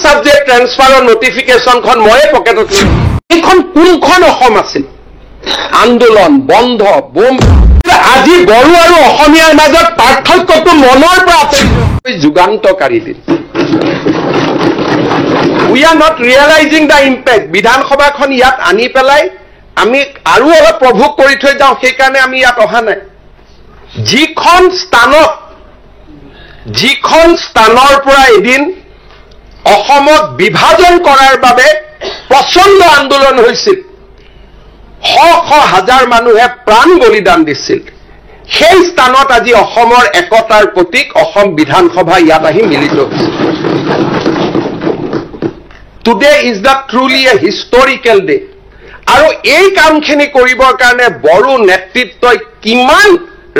Subject ট্ৰান্সফাৰৰ নোটিফিকেশনখন ময়ে পকেটত লৈ এইখন কোনখন অসম আছিল আন্দোলন বন্ধ বোম আজি বড়ো আৰু অসমীয়াৰ মাজত পাৰ্থক্যটো মনৰ পৰা যুগান্তকাৰী দিন we are not realizing the impact বিধানসভাখন ইয়াত আনি পেলাই আমি আৰু অলপ প্ৰভোগ কৰি থৈ যাওঁ সেই কাৰণে আমি ইয়াত অহা নাই যিখন স্থানৰ পৰা এদিন অসমত বিভাজন কৰাৰ বাবে প্ৰচণ্ড আন্দোলন হৈছিল শ হাজাৰ মানুহে প্ৰাণ বলিদান দিছিল সেই স্থানত আজি অসমৰ একতাৰ প্ৰতীক অসম বিধানসভা ইয়াত আহি মিলিত হৈছে Today is the truly a historical day. আৰু এই কামখিনি কৰিবৰ কাৰণে বড়ো নেতৃত্বই কিমান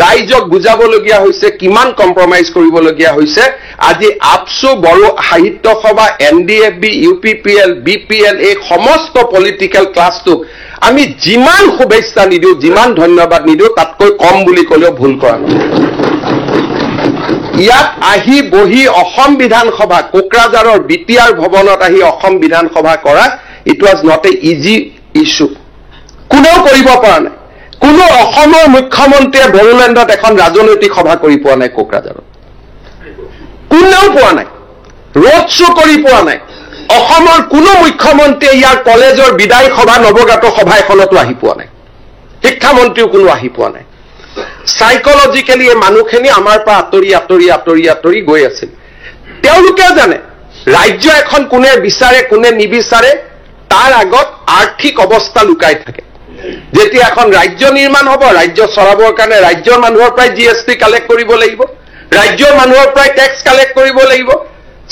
ৰাইজক বুজাবলগীয়া হৈছে কিমান কম্প্ৰমাইজ কৰিবলগীয়া হৈছে আজি আপসু বড়ো সাহিত্য সভা এনডিএফবি ইউপিপিএল বিপিএল এই সমস্ত পলিটিক্যাল ক্লাছটো আমি যিমান শুভেচ্ছা নিদিও যিমান ধন্যবাদ নিদিও তাতকৈ কম বুলি ক'লেও ভুল কৰা ইয়াত আহি বহি অসম বিধানসভা কোকৰাঝাৰৰ বিটিআৰ ভৱনত আহি অসম বিধানসভা কৰা it was not a easy issue কোনেও কৰিব পৰা নাই কোনো অসমৰ মুখ্যমন্ত্ৰীয়ে বড়োলেণ্ডত এখন ৰাজনৈতিক সভা কৰি পোৱা নাই কোকৰাঝাৰত কোনেও পোৱা নাই ৰোড শ্ব' কৰি পোৱা নাই অসমৰ কোনো মুখ্যমন্ত্ৰীয়ে ইয়াৰ কলেজৰ বিদায় সভা নৱগাত সভা এখনতো আহি পোৱা নাই শিক্ষামন্ত্ৰীও কোনো আহি পোৱা নাই সাইকোলজিক্যালি এই মানুহখিনি আমাৰ পৰা আঁতৰি গৈ আছিল তেওঁলোকে জানে ৰাজ্য এখন কোনে বিচাৰে কোনে নিবিচাৰে তাৰ আগত আৰ্থিক অৱস্থা লুকাই থাকে যেতিয়া এখন ৰাজ্য নিৰ্মাণ হ'ব ৰাজ্য চলাবৰ কাৰণে ৰাজ্যৰ মানুহৰ পৰাই জিএসটি কালেক্ট কৰিব লাগিব ৰাজ্যৰ মানুহৰ পৰাই টেক্স কালেক্ট কৰিব লাগিব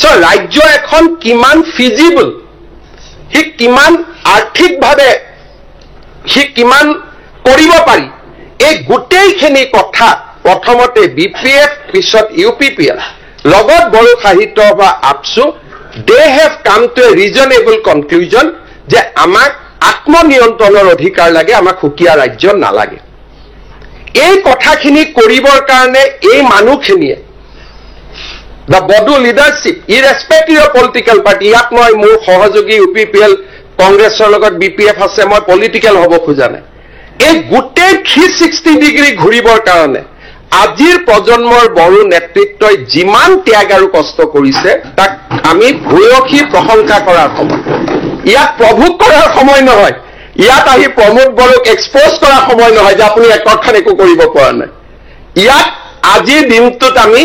সো ৰাজ্য এখন কিমান ফিজিবল হি কিমান আৰ্থিকভাৱে হি কিমান কৰিব পাৰি এই গোটেইখিনি কথা প্ৰথমতে বিপিএফ পিছত ইউপিপিএল লগত বড়ো সাহিত্য বা ABSU they have come to a reasonable conclusion যে আমাক আত্মনিয়ন্ত্ৰণৰ অধিকাৰ লাগে আমাক সুকীয়া ৰাজ্য নালাগে এই কথাখিনি কৰিবৰ কাৰণে এই মানুহখিনিয়ে the Bodo leadership irrespective of political party ইয়াত মই মোৰ সহযোগী ইউপিপিএল কংগ্ৰেছৰ লগত বিপিএফ আছে মই পলিটিক্যাল হ'ব খোজা নাই এই গোটেই 360 ডিগ্ৰী ঘূৰিবৰ কাৰণে আজিৰ প্ৰজন্মৰ বড়ো নেতৃত্বই যিমান ত্যাগ আৰু কষ্ট কৰিছে তাক আমি ভূয়সী প্ৰশংসা কৰাৰ সময় ইয়াত প্ৰভোগ কৰাৰ সময় নহয় ইয়াত আহি প্ৰমোদ বড়োক এক্সপ'জ কৰাৰ সময় নহয় যে আপুনি একৰখান একো কৰিব পৰা নাই ইয়াত আজিৰ দিনটোত আমি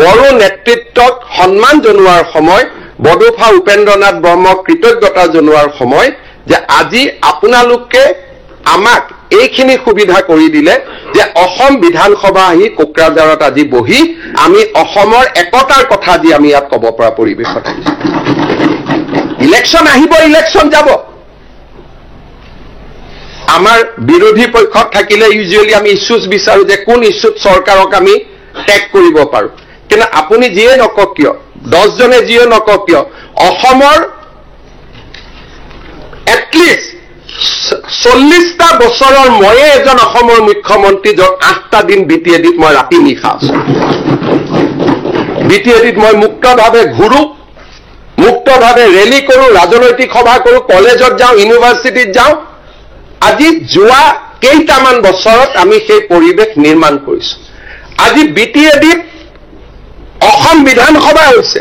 বড়ো নেতৃত্বক সন্মান জনোৱাৰ সময় বড়োফা উপেন্দ্ৰনাথ ব্ৰহ্মক কৃতজ্ঞতা জনোৱাৰ সময় যে আজি আপোনালোকে আমাক এইখিনি সুবিধা কৰি দিলে যে অসম বিধানসভা আহি কোকৰাঝাৰত আজি বহি আমি অসমৰ একতাৰ কথা দি আমি ইয়াত ক'ব পৰা পৰিৱেশত ইলেকশ্যন আহিব ইলেকশ্যন যাব আমাৰ বিৰোধী পক্ষত থাকিলে ইউজুৱেলি আমি ইস্যুজ বিচাৰো যে কোন ইস্যুত চৰকাৰক আমি টেক কৰিব পাৰো কিন্তু আপুনি যিয়ে নকক কিয় 10 জনে যিয়ে নকক কিয় অসমৰ এটলিষ্ট 40টা বছৰৰ ময়ে এজন অসমৰ মুখ্যমন্ত্ৰী য'ত 8টা দিন বিটিএডিত মই ৰাতি নিশা আছো বিটিএডিত মই মুক্তভাৱে ঘূৰো মুক্তভাৱে ৰেলী কৰো ৰাজনৈতিক সভা কৰো কলেজত যাওঁ ইউনিভাৰ্চিটিত যাওঁ আজি যোৱা কেইটামান বছৰত আমি সেই পৰিৱেশ নিৰ্মাণ কৰিছো আজি বিটিএডিত অসম বিধানসভা হৈছে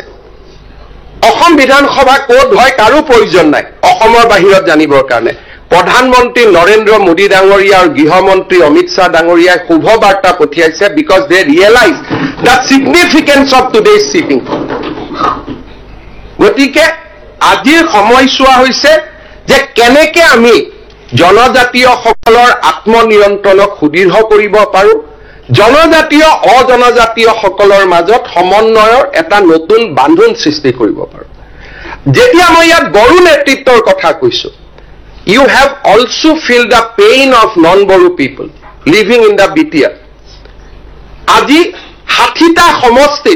অসম বিধানসভা ক'ত হয় কাৰো প্ৰয়োজন নাই অসমৰ বাহিৰত জানিবৰ কাৰণে প্ৰধানমন্ত্ৰী নৰেন্দ্ৰ মোদী ডাঙৰীয়া আৰু গৃহমন্ত্ৰী অমিত শ্বাহ ডাঙৰীয়াই শুভ বাৰ্তা পঠিয়াইছে because they realize the significance of today's sitting গতিকে আজিৰ সময়ছোৱা হৈছে যে কেনেকে আমি জনজাতীয়সকলৰ আত্মনিয়ন্ত্ৰণক সুদৃঢ় কৰিব পাৰো জনজাতীয় অজনজাতীয়সকলৰ মাজত সমন্বয়ৰ এটা নতুন বান্ধোন সৃষ্টি কৰিব পাৰো যেতিয়া মই ইয়াত বড়ো নেতৃত্বৰ কথা কৈছো you have also feel the pain of non-Bodo people living in the BTR আজি 60টা সমষ্টি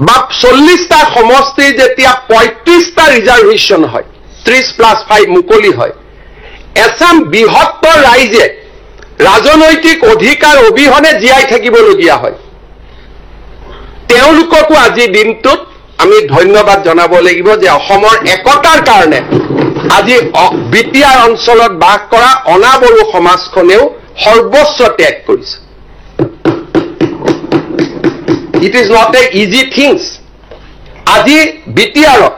বা 40টা সমষ্টি যেতিয়া 35টা ৰিজাৰ্ভেশ্যন হয় 30+5 মুকলি হয় এছাম বৃহত্তৰ ৰাইজে ৰাজনৈতিক অধিকাৰ অবিহনে জীয়াই থাকিবলগীয়া হয় তেওঁলোককো আজি দিনটোত আমি ধন্যবাদ জনাব লাগিব যে অসমৰ একতাৰ কাৰণে আজি বিটিআৰ অঞ্চলত বাস কৰা অনাবৰু সমাজখনেও সৰ্বোচ্চ ত্যাগ কৰিছে। It is not a easy things. আজি বিটিআৰত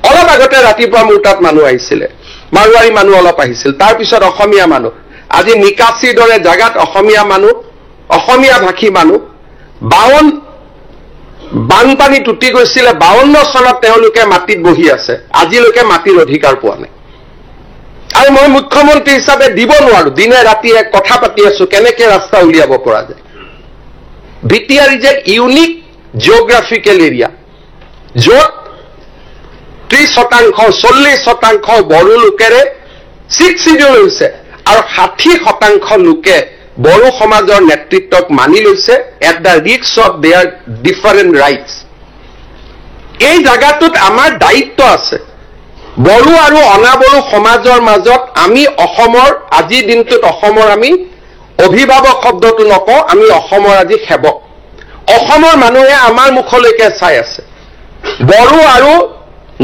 অলপ আগতে ৰাতিপুৱা মোৰ তাত মানুহ আহিছিলে, মাৰোৱাৰী মানুহ অলপ আহিছিল, তাৰপিছত অসমীয়া মানুহ। আজি নিকাচিৰ দৰে জাগাত অসমীয়া মানুহ, অসমীয়া ভাষী মানুহ 52 বানপানী টুটি গৈছিলে, 52 চনত তেওঁলোকে মাটিত বহি আছে, আজিলৈকে মাটিৰ অধিকাৰ পোৱা নাই। আৰু মই মুখ্যমন্ত্ৰী হিচাপে দিব নোৱাৰো, দিনে ৰাতিয়ে কথা পাতি আছো কেনেকে ৰাস্তা উলিয়াব পৰা যায়। BTR is a unique geographical area, য'ত 30% 40% বড়ো লোকেৰে 6 শিডিউল হৈছে আৰু 60% লোকে বড়ো সমাজৰ নেতৃত্বক মানি লৈছে at the risk of there different rights. এই জাগাটোত আমাৰ দায়িত্ব আছে। বড়ো আৰু অনাবড়ো সমাজৰ মাজত আমি অসমৰ আজিৰ দিনটোত অসমৰ আমি অভিভাৱক শব্দটো নকওঁ, আমি অসমৰ আজি সেৱক। অসমৰ মানুহে আমাৰ মুখলৈকে চাই আছে। বড়ো আৰু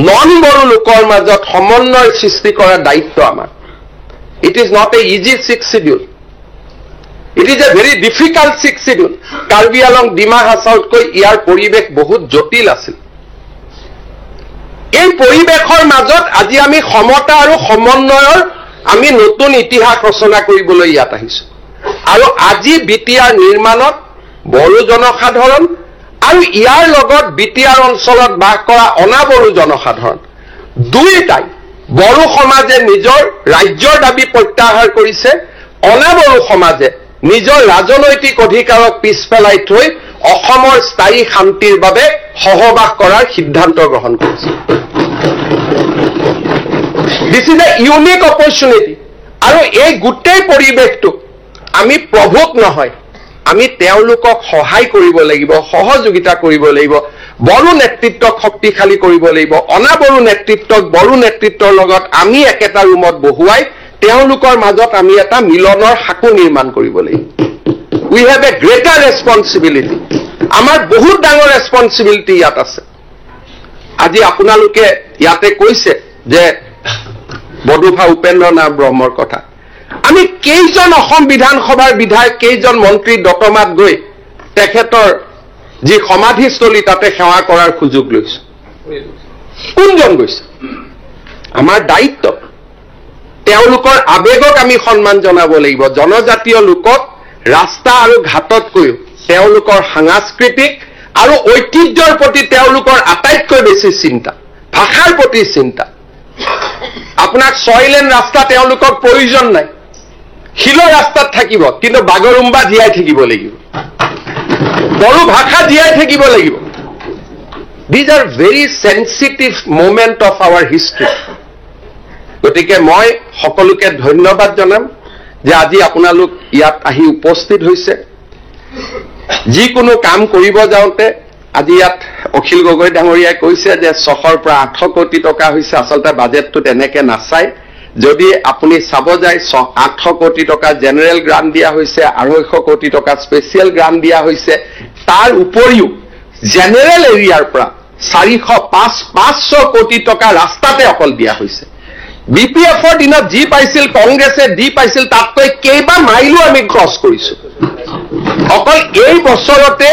নন বড়ো লোকৰ মাজত সমন্বয় সৃষ্টি কৰাৰ দায়িত্ব আমাৰ। It is not a easy 6 schedule, it is a very difficult 6 schedule. Karbi আলং ডিমা হাছাওতকৈ ইয়াৰ পৰিৱেশ বহুত জটিল আছিল। এই পৰিৱেশৰ মাজত আজি আমি সমতা আৰু সমন্বয়ৰ আমি নতুন ইতিহাস ৰচনা কৰিবলৈ ইয়াত আহিছো। আৰু আজি বিটিআৰ নিৰ্মাণত বড়ো জনসাধাৰণ আৰু ইয়াৰ লগত বিটিআৰ অঞ্চলত বাস কৰা অনাবড়ো জনসাধাৰণ দুয়োটাই, বড়ো সমাজে নিজৰ ৰাজ্যৰ দাবী প্ৰত্যাহাৰ কৰিছে, অনাবড়ো সমাজে নিজৰ ৰাজনৈতিক অধিকাৰক পিছ পেলাই থৈ অসমৰ স্থায়ী শান্তিৰ বাবে সহবাস কৰাৰ সিদ্ধান্ত গ্ৰহণ কৰিছে। দিছ ইজ এ ইউনিক অপৰচুনিটি। আৰু এই গোটেই পৰিৱেশটো আমি প্ৰভুক নহয়, আমি তেওঁলোকক সহায় কৰিব লাগিব, সহযোগিতা কৰিব লাগিব, বড়ো নেতৃত্বক শক্তিশালী কৰিব লাগিব, অনাবড়ো নেতৃত্বক বড়ো নেতৃত্বৰ লগত আমি একেটা ৰুমত বহুৱাই তেওঁলোকৰ মাজত আমি এটা মিলনৰ সাঁকো নিৰ্মাণ কৰিব লাগিব। উই হেভ এ গ্ৰেটাৰ ৰেছপন্সিবিলিটি। আমাৰ বহুত ডাঙৰ ৰেছপন্সিবিলিটি ইয়াত আছে। আজি আপোনালোকে ইয়াতে কৈছে যে বডোফা উপেন্দ্ৰ নাথ ব্ৰহ্মৰ কথা। আমি কেইজন অসম বিধানসভাৰ বিধায়ক, কেইজন মন্ত্ৰী দতমাত গৈ তেখেতৰ যি সমাধিস্থলী তাতে সেৱা কৰাৰ সুযোগ লৈছো? কোনজন গৈছে? আমাৰ দায়িত্ব। তেওঁলোকৰ আবেগক আমি সন্মান জনাব লাগিব। জনজাতীয় লোকক ৰাস্তা আৰু ঘাটতকৈও তেওঁলোকৰ সাংস্কৃতিক আৰু ঐতিহ্যৰ প্ৰতি তেওঁলোকৰ আটাইতকৈ বেছি চিন্তা, ভাষাৰ প্ৰতি চিন্তা। আপোনাক 6 লেন ৰাস্তা তেওঁলোকৰ প্ৰয়োজন নাই, শিলৰ ৰাস্তাত থাকিব, কিন্তু বাগৰুম্বা জীয়াই থাকিব লাগিব, বড়ো ভাষা জীয়াই থাকিব লাগিব। These are very sensitive moment of our history. গতিকে মই সকলোকে ধন্যবাদ জনাম যে আজি আপোনালোক ইয়াত আহি উপস্থিত হৈছে। যিকোনো কাম কৰিব যাওঁতে আজি ইয়াত অখিল গগৈ ডাঙৰীয়াই কৈছে যে 600 পৰা 800 কোটি টকা হৈছে। আচলতে বাজেটটো তেনেকে নাচায়। যদি আপুনি চাব যায় 800 কোটি টকা জেনেৰেল গ্ৰাণ্ট দিয়া হৈছে, 250 কোটি টকা স্পেচিয়েল গ্ৰাণ্ট দিয়া হৈছে। তাৰ উপৰিও জেনেৰেল এৰিয়াৰ পৰা 500 কোটি টকা ৰাস্তাতে অকল দিয়া হৈছে। বিপিএফৰ দিনত যি পাইছিল, কংগ্ৰেছে দি পাইছিল, তাতকৈ কেইবা মাইলো আমি ক্ৰছ কৰিছো। অকল এই বছৰতে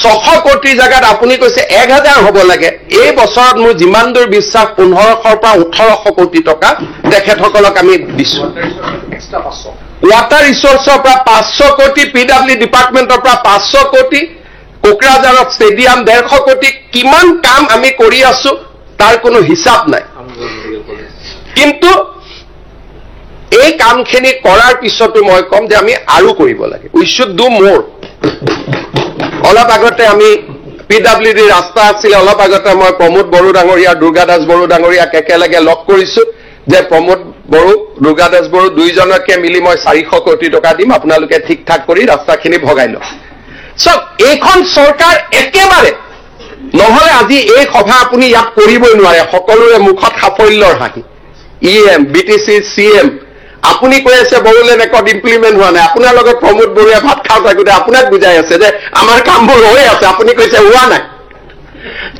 600 কোটিৰ জাগাত আপুনি কৈছে 1000 হ'ব লাগে। এই বছৰত মোৰ যিমান দূৰ বিশ্বাস 1500 পৰা 1800 কোটি টকা তেখেতসকলক আমি দিছো। ৱাটাৰ ৰিচোৰ্চৰ পৰা 500 কোটি, পিডব্লিউ ডিপাৰ্টমেণ্টৰ পৰা 500 কোটি, কোকৰাঝাৰত ষ্টেডিয়াম 150 কোটি। কিমান কাম আমি কৰি আছো তাৰ কোনো হিচাপ নাই। কিন্তু এই কামখিনি কৰাৰ পিছতো মই কম যে আমি আৰু কৰিব লাগে। উই শুড ডু মোৰ। অলপ আগতে আমি পিডব্লিউডি ৰাস্তা আছিলে, অলপ আগতে মই প্ৰমোদ বড়ো ডাঙৰীয়া, দুৰ্গা দাস বড়ো ডাঙৰীয়াক একেলগে লগ কৰিছো যে প্ৰমোদ বড়ো, দুৰ্গা দাস বড়ো দুইজনকে মিলি মই 400 কোটি টকা দিম, আপোনালোকে ঠিক ঠাক কৰি ৰাস্তাখিনি ভগাই লওক। চব এইখন চৰকাৰ একেবাৰে নহলে আজি এই সভা আপুনি ইয়াত কৰিবই নোৱাৰে। সকলোৰে মুখত সাফল্যৰ হাঁহি। EM, BTC, CM আপুনি কৈ আছে বড়োলেণ্ড একত ইমপ্লিমেণ্ট হোৱা নাই। আপোনাৰ লগত প্ৰমোদ বড়োৱে ভাত খাওঁ থাকোঁতে আপোনাক বুজাই আছে যে আমাৰ কামবোৰ হৈ আছে, আপুনি কৈছে হোৱা নাই।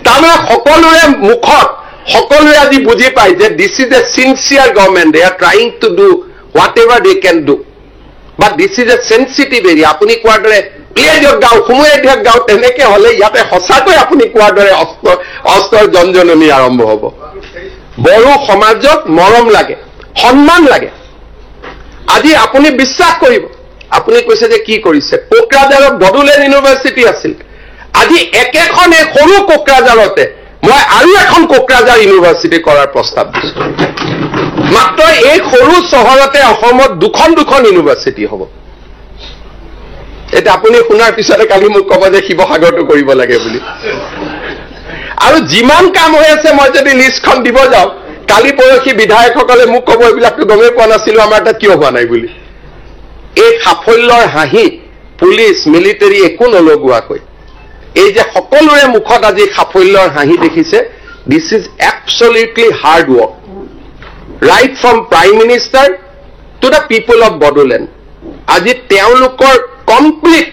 তাৰমানে সকলোৰে মুখত সকলোৱে আজি বুজি পায় যে this is a sincere government, they are trying to do whatever they can do, but this is a sensitive area. আপুনি কোৱাৰ দৰে উলিয়াই দিয়ক গাঁও, সুমুৱাই দিয়ক গাঁও, তেনেকে হলে ইয়াতে সঁচাকৈ আপুনি কোৱাৰ দৰে অস্ত্ৰৰ জনজননী আৰম্ভ হ'ব। বড়ো সমাজক মৰম লাগে, সন্মান লাগে। আজি আপুনি বিশ্বাস কৰিব, আপুনি কৈছে যে কি কৰিছে, কোকৰাঝাৰত বড়োলেণ্ড ইউনিভাৰ্চিটি আছিল, আজি একেখন এই সৰু কোকৰাঝাৰতে মই আৰু এখন কোকৰাঝাৰ ইউনিভাৰ্চিটি কৰাৰ প্ৰস্তাৱ দিছো। মাত্ৰ এই সৰু চহৰতে অসমত দুখন ইউনিভাৰ্চিটি হ'ব। এতিয়া আপুনি শুনাৰ পিছতে কালি মোক ক'ব যে শিৱসাগৰটো কৰিব লাগে বুলি। আৰু যিমান কাম হৈ আছে মই যদি লিষ্টখন দিব যাওঁ, কালি পৰহি বিধায়কসকলে মোক ক'ব এইবিলাকতো গমেই পোৱা নাছিলো আমাৰ তাত কিয় হোৱা নাই বুলি। এই সাফল্যৰ হাঁহি পুলিচ মিলিটাৰী একো নলগোৱাকৈ এই যে সকলোৰে মুখত আজি সাফল্যৰ হাঁহি দেখিছে, this is absolutely hard work right from prime minister to the people of Bodoland. আজি তেওঁলোকৰ কমপ্লিট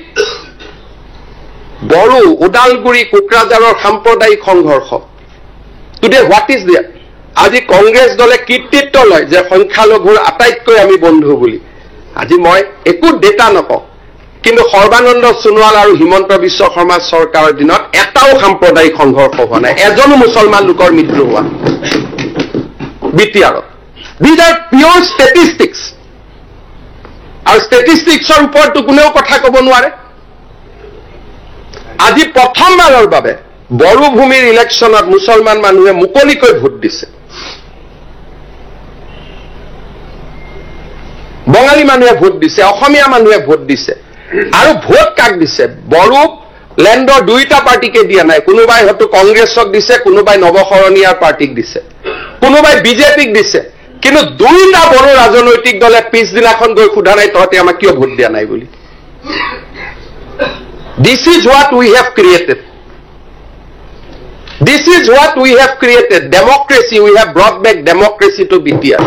বড়ো, ওদালগুৰি, কোকৰাঝাৰৰ সাম্প্ৰদায়িক সংঘৰ্ষ টুডে হোৱাট ইজ দেয়াৰ। আজি কংগ্ৰেছ দলে কৃতিত্ব লয় যে সংখ্যালঘুৰ আটাইতকৈ আমি বন্ধু বুলি। আজি মই একো ডেটা নকওঁ, কিন্তু সৰ্বানন্দ সোণোৱাল আৰু হিমন্ত বিশ্ব শৰ্মা চৰকাৰৰ দিনত এটাও সাম্প্ৰদায়িক সংঘৰ্ষ হোৱা নাই, এজনো মুছলমান লোকৰ মৃত্যু হোৱা বিটিআৰত। দিজ আৰ পিয়ৰ ষ্টেটিষ্টিক্স, আৰু ষ্টেটিষ্টিক্সৰ ওপৰতো কোনেও কথা ক'ব নোৱাৰে। আজি প্ৰথমবাৰৰ বাবে বড়ো ভূমিৰ ইলেকশ্যনত মুছলমান মানুহে মুকলিকৈ ভোট দিছে, বঙালী মানুহে ভোট দিছে, অসমীয়া মানুহে ভোট দিছে। আৰু ভোট কাক দিছে? বড়ো লেণ্ডৰ দুইটা পাৰ্টিকে দিয়া নাই, কোনোবাই হয়তো কংগ্ৰেছক দিছে, কোনোবাই নৱশৰণীয়াৰ পাৰ্টিক দিছে, কোনোবাই বিজেপিক দিছে। কিন্তু দুইটা বড়ো ৰাজনৈতিক দলে পিছদিনাখন গৈ সোধা নাই তহঁতে আমাক কিয় ভোট দিয়া নাই বুলি। This is what we have created, this is what we have created democracy. We have brought back democracy to BTR,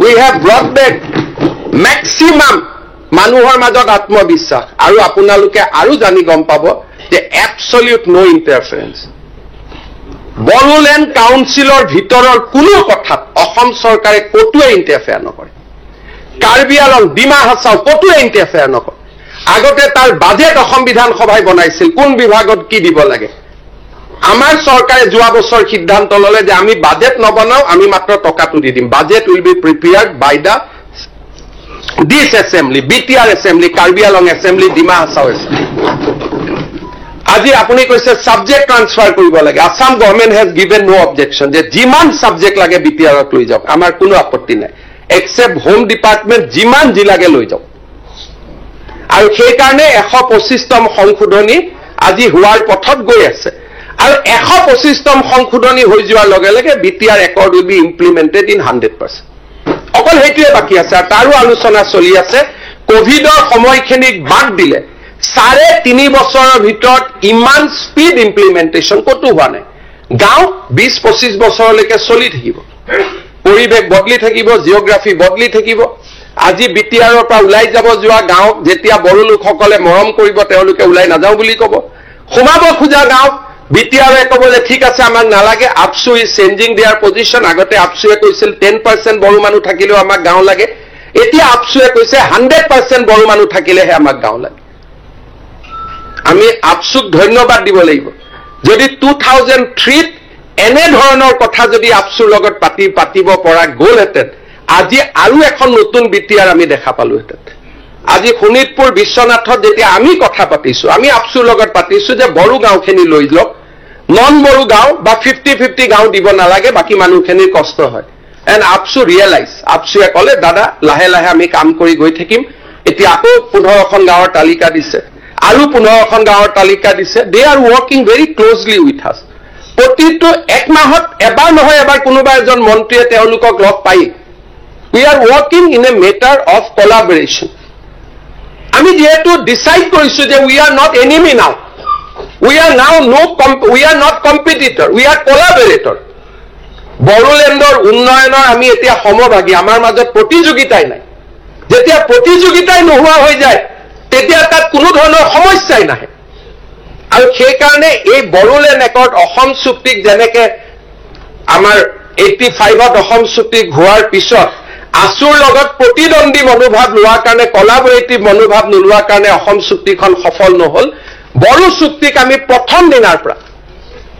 we have brought back maximum মানুহৰ মাজত আত্মবিশ্বাস। আৰু আপোনালোকে আৰু জানি গম পাব যে এবছলিউট ন' ইণ্টাৰফাৰেঞ্চ। বড়োলেণ্ড কাউন্সিলৰ ভিতৰৰ কোনো কথাত অসম চৰকাৰে কতোৱে ইণ্টাৰফেয়াৰ নকৰে। কাৰ্বি আলং, ডিমা হাছাও কতোৱে ইণ্টাৰফেয়াৰ নকৰে। আগতে তাৰ বাজেট অসম বিধানসভাই বনাইছিল, কোন বিভাগত কি দিব লাগে। আমাৰ চৰকাৰে যোৱা বছৰ সিদ্ধান্ত ললে যে আমি বাজেট নবনাও, আমি মাত্ৰ টকাটো দি দিম। Budget will be prepared by the this assembly, BTR assembly, Karbi আলং এছেম্বলি, ডিমা হাছাও এছেম্বলি। আজি আপুনি কৈছে ছাবজেক্ট ট্ৰান্সফাৰ কৰিব লাগে। Assam government has given no objection যে যিমান ছাবজেক্ট লাগে বিটিআৰত লৈ যাওক, আমাৰ কোনো আপত্তি নাই, এক্সেপ্ট হোম ডিপাৰ্টমেণ্ট যিমান জিলাকে লৈ যাওক। আৰু সেইকাৰণে 125তম সংশোধনী আজি হোৱাৰ পথত গৈ আছে। আৰু 125তম সংশোধনী হৈ যোৱাৰ লগে লগে BTR accord will be implemented in 100%। অকল সেইটোৱে বাকী আছে। আৰু তাৰো আলোচনা চলি আছে। কভিডৰ সময়খিনিক বাদ দিলে 3.5 বছৰৰ ভিতৰত ইমান স্পীড ইমপ্লিমেণ্টেশ্যন ক'তো হোৱা নাই। গাঁও 20-25 বছৰলৈকে চলি থাকিব, পৰিৱেশ বদলি থাকিব, জিঅ'গ্ৰাফি বদলি থাকিব। আজি বিটিআৰৰ পৰা ওলাই যাব যোৱা গাঁও যেতিয়া বড়ো লোকসকলে মৰম কৰিব, তেওঁলোকে ওলাই নাযাওঁ বুলি ক'ব। সোমাব খোজা গাঁও বিটিআৰে ক'ব যে ঠিক আছে আমাক নালাগে, আপচু ইজ চেঞ্জিং দেয়াৰ পজিশ্যন। আগতে আপচুৱে কৈছিল 10% বড়ো মানুহ থাকিলেও আমাক গাঁও লাগে, এতিয়া আপচুৱে কৈছে 100% বড়ো মানুহ থাকিলেহে আমাক গাঁও লাগে। আমি আপচুক ধন্যবাদ দিব লাগিব। যদি 2003ত এনে ধৰণৰ কথা যদি আপচুৰ লগত পাতিব পৰা গ'লহেঁতেন, আজি আৰু এখন নতুন বিটিআৰ আমি দেখা পালোহেঁতেন। আজি শোণিতপুৰ বিশ্বনাথত যেতিয়া আমি কথা পাতিছো, আমি আপচুৰ লগত পাতিছো যে বড়ো গাঁওখিনি লৈ লওক, নন বড়ো গাঁও বা 50-50 গাঁও দিব নালাগে, বাকী মানুহখিনিৰ কষ্ট হয়। এণ্ড আপচু ৰিয়েলাইজ, আপচুৱে ক'লে দাদা লাহে লাহে আমি কাম কৰি গৈ থাকিম। এতিয়া আকৌ 15খন গাঁৱৰ তালিকা দিছে, আৰু 15খন গাঁৱৰ তালিকা দিছে। দে আৰ ৱৰ্কিং ভেৰি ক্লজলি উইথ আছ। প্ৰতিটো 1 মাহত এবাৰ নহয় এবাৰ কোনোবা এজন মন্ত্ৰীয়ে তেওঁলোকক লগ পাই। We are working in a matter of কলাবৰেশ্যন। আমি যেহেতু ডিচাইড কৰিছো যে উই আৰ নট এনিমি নাও, we are now we are not competitor, we are collaborator. বড়োলেণ্ডৰ উন্নয়নৰ আমি এতিয়া সমভাগী, আমাৰ মাজত প্ৰতিযোগিতাই নাই। যেতিয়া প্ৰতিযোগিতাই নোহোৱা হৈ যায় তেতিয়া তাত কোনো ধৰণৰ সমস্যাই নাহে। আৰু সেইকাৰণে এই বড়োলেণ্ড একৰ্ড অসম চুক্তিক যেনেকে আমাৰ 85ত অসম চুক্তি হোৱাৰ পিছত আছুৰ লগত প্ৰতিদ্বন্দ্বী মনোভাৱ লোৱাৰ কাৰণে কলাবৰেটিভ মনোভাৱ নোলোৱাৰ কাৰণে অসম চুক্তিখন সফল নহল বড়ো চুক্তিক আমি প্ৰথম দিনাৰ পৰা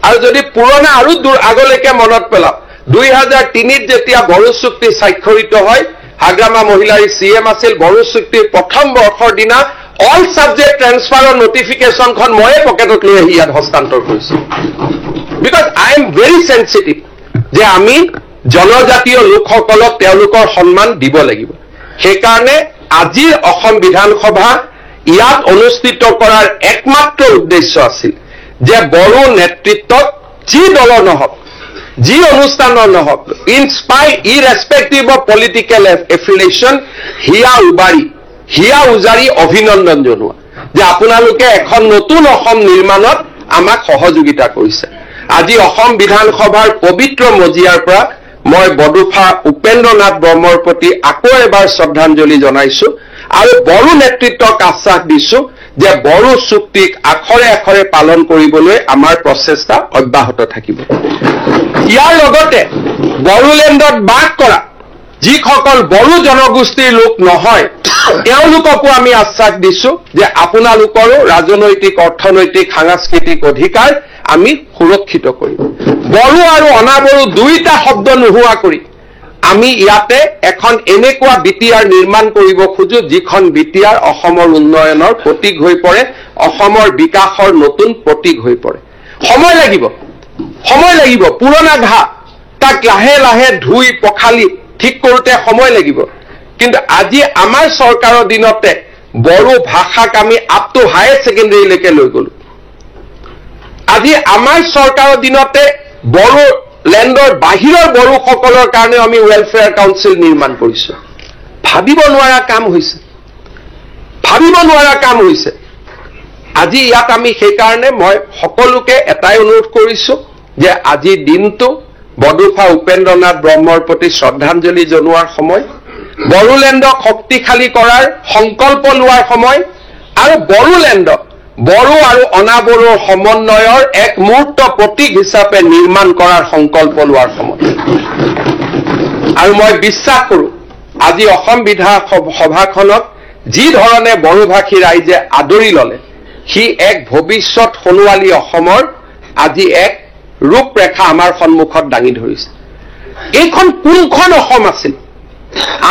আৰু যদি পুৰণা আৰু দূৰ আগলৈকে মনত পেলাও 2003ত যেতিয়া বড়ো চুক্তি স্বাক্ষৰিত হয় হাগ্ৰামা মহিলাৰ CM আছিল বড়ো চুক্তিৰ প্ৰথম বৰ্ষৰ দিনা অল সাবজেক্ট ট্ৰান্সফাৰৰ নোটিফিকেশনখন ময়ে পকেটত লৈ আহি ইয়াত হস্তান্তৰ কৰিছো বিকজ আই এম ভেৰি সেনচিটিভ যে আমি জনজাতীয় লোকসকলক তেওঁলোকৰ সন্মান দিব লাগিব সেইকাৰণে আজিৰ অসম বিধানসভা ইয়াত অনুষ্ঠিত কৰাৰ একমাত্ৰ উদ্দেশ্য আছিল যে বড়ো নেতৃত্বক যি দলৰ নহওক যি অনুষ্ঠানৰ নহওক ইৰেসপেক্টিভ অফ পলিটিক্যাল এফিলিয়েশন হিয়া উজাৰি অভিনন্দন জনোৱা যে আপোনালোকে এখন নতুন অসম নিৰ্মাণত আমাক সহযোগিতা কৰিছে আজি অসম বিধানসভাৰ পবিত্ৰ মজিয়াৰ পৰা মই বডোফা উপেন্দ্ৰনাথ ব্ৰহ্মৰ প্ৰতি আকৌ এবাৰ শ্ৰদ্ধাঞ্জলি জনাইছো আৰু বড়ো নেতৃত্বক আশ্বাস দিছো যে বড়ো চুক্তিক আখৰে আখৰে পালন কৰিবলৈ আমাৰ প্ৰচেষ্টা অব্যাহত থাকিব ইয়াৰ লগতে বড়োলেণ্ডত বাস কৰা যিসকল বড়ো জনগোষ্ঠীৰ লোক নহয় তেওঁলোককো আমি আশ্বাস দিছো যে আপোনালোকৰো ৰাজনৈতিক অৰ্থনৈতিক সাংস্কৃতিক অধিকাৰ আমি সুৰক্ষিত কৰিম বড়ো আৰু অনাবড়ো দুইটা শব্দ নোহোৱা কৰি আমি ইয়াতে এখন এনেকুৱা বিটিআৰ নিৰ্মাণ কৰিব খোজো যিখন বিটিআৰ অসমৰ উন্নয়নৰ প্ৰতীক হৈ পৰে অসমৰ বিকাশৰ নতুন প্ৰতীক হৈ পৰে সময় লাগিব পুৰণা ঘা তাক লাহে লাহে ধুই পখালি ঠিক কৰোতে সময় লাগিব কিন্তু আজি আমাৰ চৰকাৰৰ দিনতে বড়ো ভাষাক আমি আপ টু হায়াৰ সেকেন্ডাৰীলৈকে লৈ গলো আজি আমাৰ চৰকাৰৰ দিনতে বড়ো লেণ্ডৰ বাহিৰৰ বড়োসকলৰ কাৰণে আমি ওয়েলফেয়াৰ কাউন্সিল নিৰ্মাণ কৰিছো ভাবিব নোৱাৰা কাম হৈছে আজি ইয়াত আমি সেইকাৰণে মই সকলোকে এটাই অনুৰোধ কৰিছো যে আজি দিনটো বডোফা উপেন্দ্ৰনাথ ব্ৰহ্মৰ প্ৰতি শ্ৰদ্ধাঞ্জলি জনোৱাৰ সময় বড়োলেণ্ডক শক্তিশালী কৰাৰ সংকল্প লোৱাৰ সময় আৰু বড়োলেণ্ডক বড়ো আৰু অনাবড়োৰ সমন্বয়ৰ এক মূৰ্ত প্ৰতীক হিচাপে নিৰ্মাণ কৰাৰ সংকল্প লোৱাৰ সময় আৰু মই বিশ্বাস কৰো আজি অসম বিধানসভাখনক যি ধৰণে বড়োভাষী ৰাইজে আদৰি ললে সি এক ভৱিষ্যত সোণোৱালী অসমৰ আজি এক ৰূপৰেখা আমাৰ সন্মুখত দাঙি ধৰিছে এইখন কোনখন অসম আছিল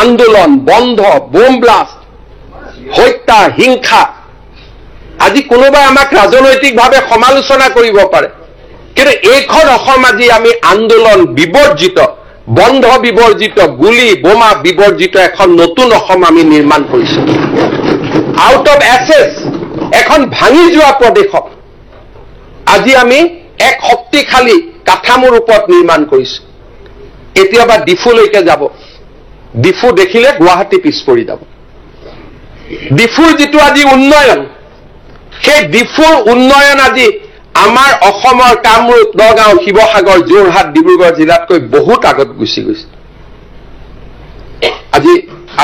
আন্দোলন বন্ধ বোম ব্লাষ্ট হত্যা হিংসা আজি কোনোবাই আমাক ৰাজনৈতিকভাৱে সমালোচনা কৰিব পাৰে কিন্তু এইখন অসম আজি আমি আন্দোলন বিবৰ্জিত বন্ধ বিবৰ্জিত গুলি বোমা বিবৰ্জিত এখন নতুন অসম আমি নিৰ্মাণ কৰিছো আউট অফ এছেছ এখন ভাঙি যোৱা প্ৰদেশক আজি আমি এক শক্তিশালী কাঠামোৰ ওপৰত নিৰ্মাণ কৰিছো কেতিয়াবা ডিফুলৈকে যাব ডিফু দেখিলে গুৱাহাটী পিছ পৰি যাব ডিফুৰ যিটো আজি উন্নয়ন সেই ডিফুৰ উন্নয়ন আজি আমাৰ অসমৰ কামৰূপ নগাঁও শিৱসাগৰ যোৰহাট ডিব্ৰুগড় জিলাতকৈ বহুত আগত গুচি গৈছে আজি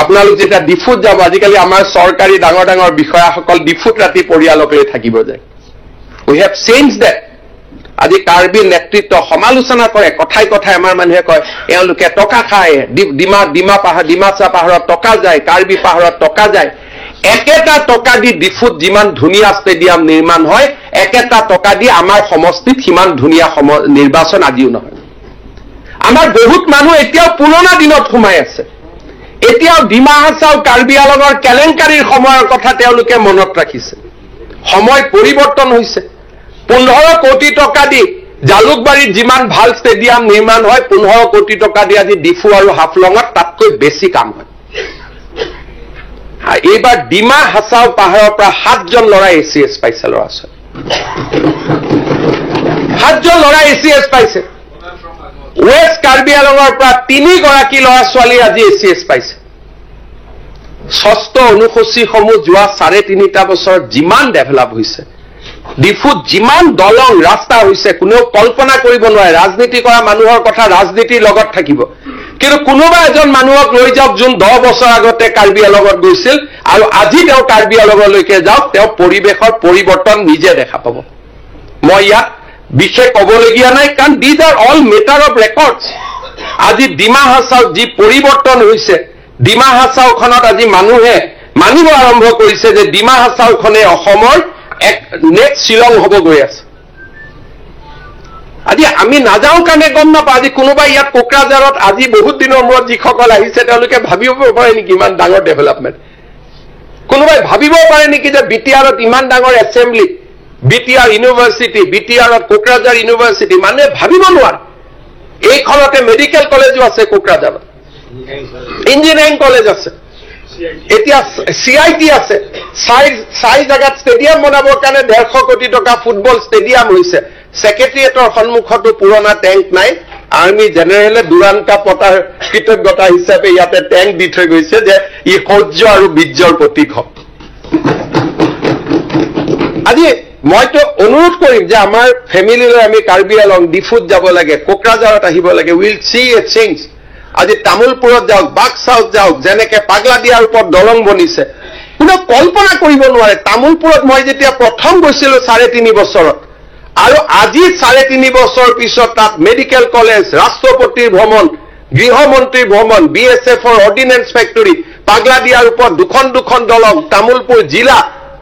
আপোনালোক যেতিয়া ডিফুত যাব আজিকালি আমাৰ চৰকাৰী ডাঙৰ ডাঙৰ বিষয়াসকল ডিফুত ৰাতি পৰিয়ালক লৈ থাকিব যায় উই হেভ চেঞ্জ দ্যাট আজি কাৰ্বি নেতৃত্ব সমালোচনা কৰে কথাই কথাই আমাৰ মানুহে কয় এওঁলোকে টকা খায় ডিমাচা পাহাৰত টকা যায় কাৰ্বি পাহাৰত টকা যায় একেটা টকা দি ডিফুত যিমান ধুনীয়া ষ্টেডিয়াম নিৰ্মাণ হয় একেটা টকা দি আমাৰ সমষ্টিত সিমান ধুনীয়া নিৰ্বাচন আজিও নহয় আমাৰ বহুত মানুহ এতিয়াও পুৰণা দিনত সোমাই আছে এতিয়াও ডিমা হাছাও কাৰ্বি আলঙৰ কেলেংকাৰীৰ সময়ৰ কথা তেওঁলোকে মনত ৰাখিছে সময় পৰিৱৰ্তন হৈছে 15 কোটি টকা দি জালুকবাৰীত যিমান ভাল ষ্টেডিয়াম নিৰ্মাণ হয় 15 কোটি টকা দি আজি ডিফু আৰু হাফলঙত তাতকৈ বেছি কাম হয় এইবাৰ ডিমা হাছাও পাহাৰৰ পৰা 7জন ল'ৰা ACS পাইছে ল'ৰা ছোৱালী 7জন ল'ৰা ACS পাইছে ৱেষ্ট কাৰ্বি আলঙৰ পৰা 3 গৰাকী ল'ৰা ছোৱালী আজি ACS পাইছে ষষ্ঠ অনুসূচীসমূহ যোৱা 3.5 বছৰ যিমান ডেভেলপ হৈছে ডিফুত যিমান দলং ৰাস্তা হৈছে কোনেও কল্পনা কৰিব নোৱাৰে ৰাজনীতি কৰা মানুহৰ কথা ৰাজনীতিৰ লগত থাকিব কিন্তু কোনোবা এজন মানুহক লৈ যাওক যোন 10 বছৰ আগতে কাৰ্বি আলঙত গৈছিল আৰু আজি তেওঁ কাৰ্বি আলঙলৈকে যাওক তেওঁ পৰিৱেশৰ পৰিৱৰ্তন নিজে দেখা পাব মই ইয়াত বিশেষ ক'বলগীয়া নাই, কাৰণ these are all matter of records. আজি ডিমা হাছাওত যি পৰিৱৰ্তন হৈছে, ডিমা হাছাওখনত আজি মানুহে মানিব আৰম্ভ কৰিছে যে ডিমা হাছাওখনে অসমৰ এক নেক্সট শ্বিলং হ'ব গৈ আছে। আজি আমি নাযাওঁ কাৰণে গম নাপাওঁ। আজি কোনোবাই ইয়াত কোকৰাঝাৰত আজি বহুত দিনৰ মূৰত যিসকল আহিছে তেওঁলোকে ভাবিব পাৰে নেকি ইমান ডাঙৰ ডেভেলপমেণ্ট? কোনোবাই ভাবিব পাৰে নেকি যে বিটিআৰত ইমান ডাঙৰ এছেম্বলি, বিটিআৰ ইউনিভাৰ্চিটি, বিটিআৰত কোকৰাঝাৰ ইউনিভাৰ্চিটি, মানুহে ভাবিব নোৱাৰে। এইখনতে মেডিকেল কলেজো আছে কোকৰাঝাৰত, ইঞ্জিনিয়াৰিং কলেজ আছে, এতিয়া CIT আছে, চাই জাগাত ষ্টেডিয়াম বনাবৰ কাৰণে 150 কোটি টকা ফুটবল ষ্টেডিয়াম হৈছে। ছেক্ৰেটাৰিয়েটৰ সন্মুখতো পুৰণা টেংক নাই। আৰ্মি জেনেৰেলে দুৰান্তা পতাৰ কৃতজ্ঞতা হিচাপে ইয়াতে টেংক দি থৈ গৈছে যে ই শৌৰ্য আৰু বীৰ্যৰ প্ৰতীক হওক। আজি মইতো অনুৰোধ কৰিম যে আমাৰ ফেমিলিলৈ আমি কাৰ্বি আলং, ডিফুত যাব লাগে, কোকৰাঝাৰত আহিব লাগে, উইল চি এ চেঞ্জ। আজি তামোলপুৰত যাওক, বাক্সাত যাওক, যেনেকে পাগলাদিয়াৰ ওপৰত দলং বনিছে, কোনো কল্পনা কৰিব নোৱাৰে। তামোলপুৰত মই যেতিয়া প্ৰথম গৈছিলো 3.5 বছৰত, আৰু আজি 3.5 বছৰ পিছত তাত মেডিকেল কলেজ, ৰাষ্ট্ৰপতিৰ ভ্ৰমণ, গৃহমন্ত্ৰীৰ ভ্ৰমণ, BSFৰ অৰ্ডিনেন্স ফেক্টৰী, পাগলাদিয়াৰ ওপৰত দুখন দলং, তামোলপুৰ জিলা,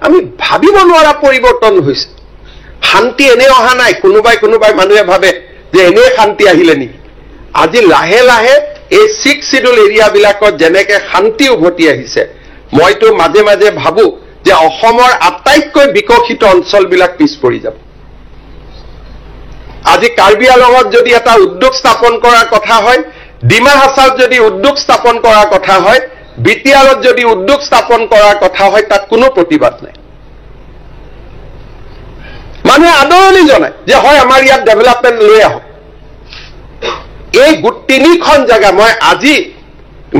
আমি ভাবিব নোৱাৰা পৰিৱৰ্তন হৈছে। শান্তি এনে অহা নাই। কোনোবাই মানুহে ভাবে যে এনে শান্তি আহিলে নেকি? আজি লাহে লাহে এই 6 শিডিউল এৰিয়াবিলাকত যেনেকে শান্তি উভতি আহিছে, মইতো মাজে মাজে ভাবো যে অসমৰ আটাইতকৈ বিকশিত অঞ্চলবিলাক পিছ পৰি যাব। আজি কাৰ্বি আলঙত যদি এটা উদ্যোগ স্থাপন কৰাৰ কথা হয়, ডিমা হাছাওত যদি উদ্যোগ স্থাপন কৰাৰ কথা হয়, বিটিআৰত যদি উদ্যোগ স্থাপন কৰাৰ কথা হয়, তাত কোনো প্ৰতিবাদ নাই। মানুহে আদৰণি জনায় যে হয় আমাৰ ইয়াত ডেভেলপমেণ্ট লৈ আহক। এই 3খন জেগা মই আজি,